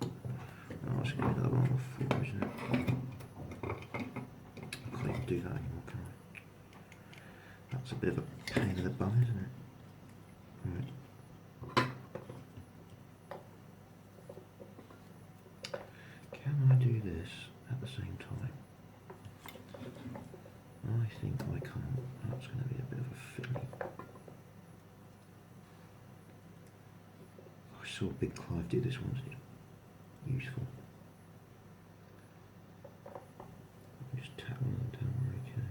Oh, it's going to be another one on the floor, isn't it? I can't even do that anymore, can I? That's a bit of a pain in the bum, isn't it? Right. Can I do this at the same time? I think I can't. That's going to be a bit of a fiddly. I saw Big Clive do this once. It's useful. Just tap one of them down, we're okay.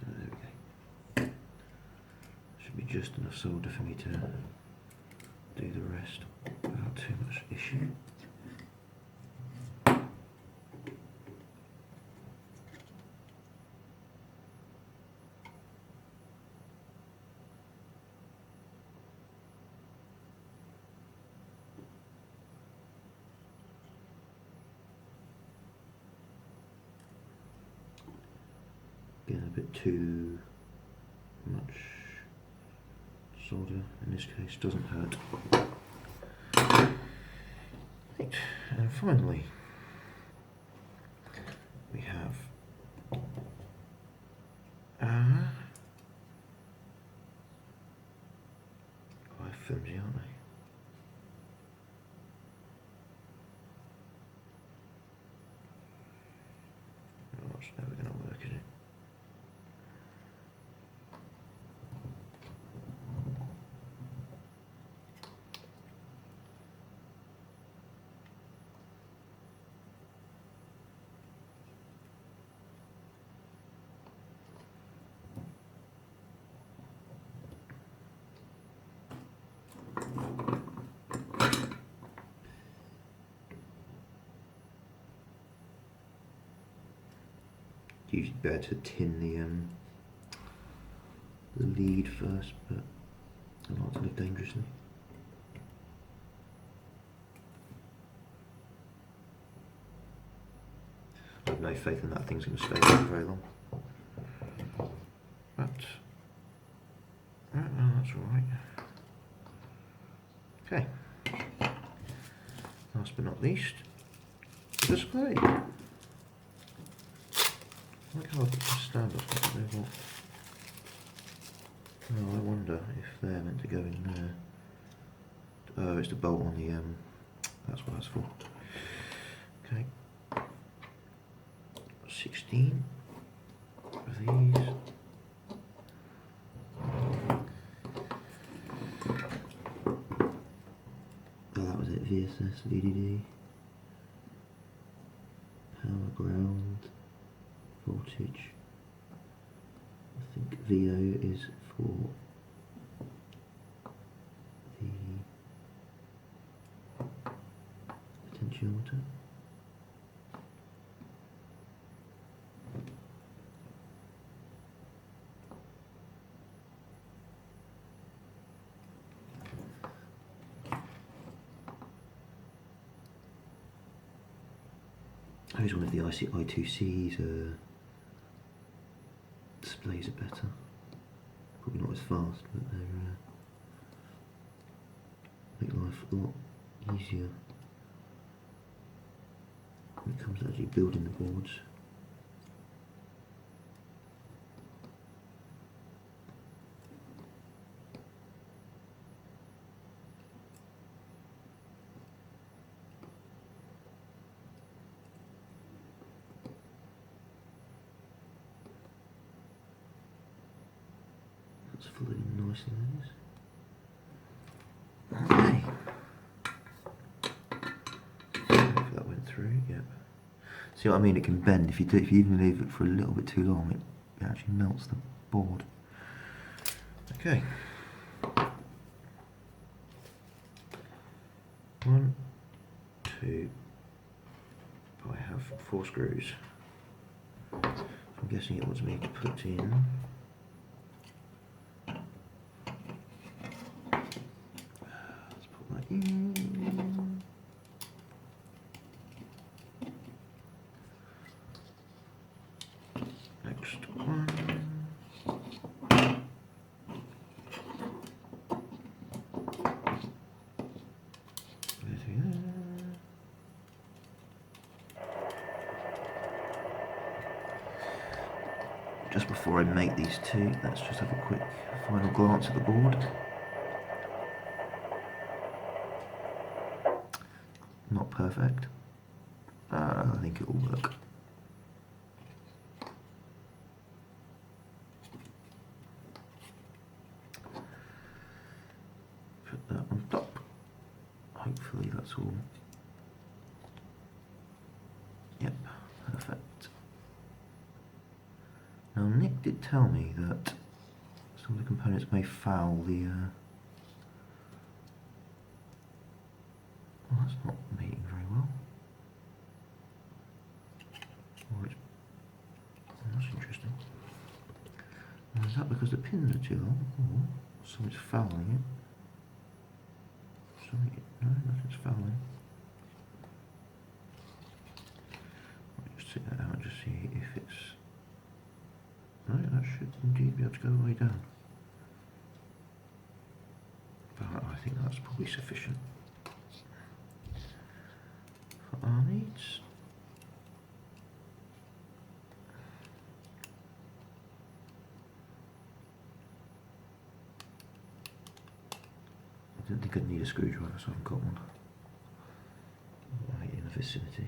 There we go. Should be just enough solder for me to do the rest without too much issue. Getting a bit too much solder in this case doesn't hurt. Right. And finally we have quite flimsy, aren't they? Oh, it's never going to work, is it? Usually better to tin the lead first, but I like to live dangerously. I have no faith in that thing's going to stay there for very long. But right, well, that's all right. Okay. Last but not least, the display. Look how I put the stand up. Oh, I wonder if they're meant to go in there. Oh, it's the bolt on the that's what that's for. Okay. 16 of these. Oh, that was it. VSS, VDD, power ground, voltage. I think VO is for the potentiometer. I use one of the I2C's displays are better. Probably not as fast, but they're make life a lot easier when it comes to actually building the boards. That's following nicely, that is. See what I mean? It can bend if you even leave it for a little bit too long. It actually melts the board. Okay. 1, 2. I have 4 screws. I'm guessing it wants me to put in. Let's put that in. Next one. Just before I make these two, let's just have a quick final glance at the board. Not perfect. I think it will work. Put that on top. Hopefully that's all. Yep, perfect. Now Nick did tell me that some of the components may foul the well, that's not mating very well. That's interesting. Now, is that because the pins are too long, or something's fouling it? No, nothing's fouling. I'll just take that out and just see if it's. No, that should indeed be able to go all the way down. But I think that's probably sufficient for our needs. I didn't think I'd need a screwdriver, so I've got one right in the vicinity.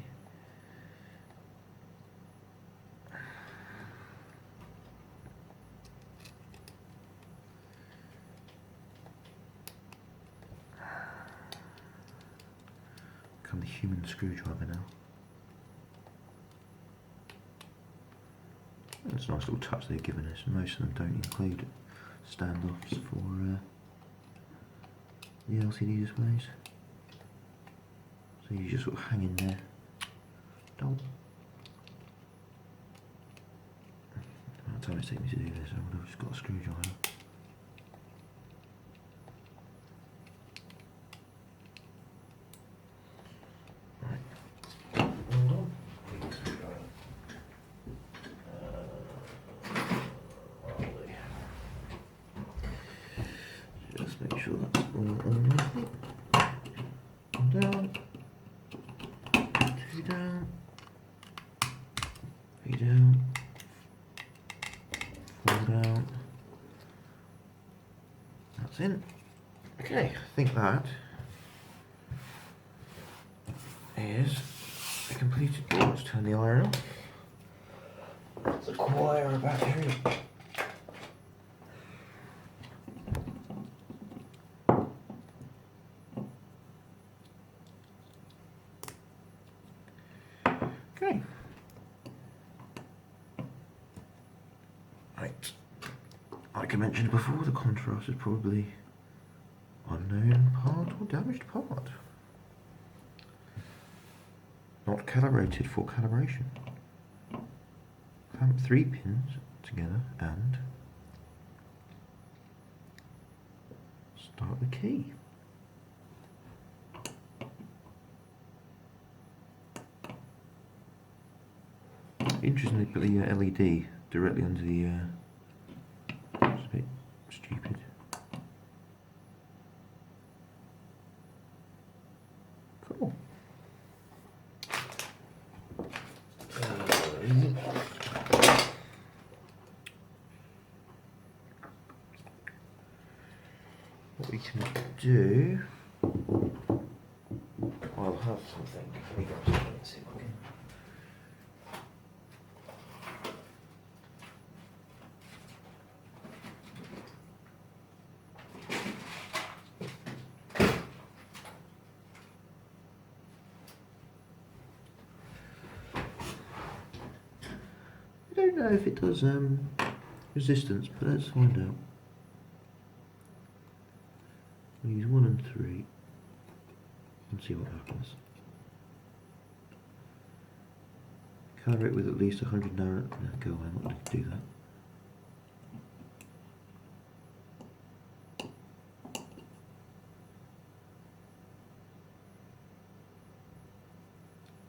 Become the human screwdriver now. It's a nice little touch they've given us. Most of them don't include standoffs for the LCD displays. So you just sort of hang in there. Don't. The amount of time it's taken me to do this, I would have just got a screwdriver. Just make sure that's all underneath it. One down, 2 down, 3 down, 4 down. That's in. Okay, I think that is a completed board. Let's turn the iron off. Let's acquire a battery. Okay. Right. Like I mentioned before, the contrast is probably unknown part or damaged part. Not calibrated for calibration. Clamp 3 pins together and start the key. Interestingly, put the LED directly under the. It's a bit stupid. Cool. What we can do, I'll have something. Let me grab something and see if I can. don't know if it does resistance, but let's find out. We'll use 1 and 3 and see what happens. Cover it with at least 100 nano. No, go away, I'm not going to do that.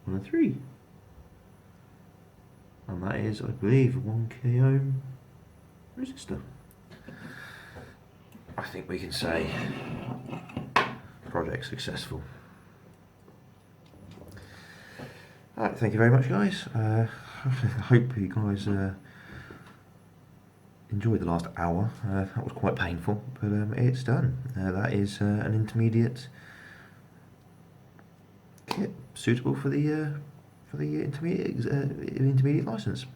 One and 3. And that is, I believe, a 1k ohm resistor. I think we can say project successful. Alright, thank you very much, guys. I hope you guys enjoyed the last hour. That was quite painful, but it's done. That is an intermediate kit suitable for the intermediate license.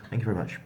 Thank you very much.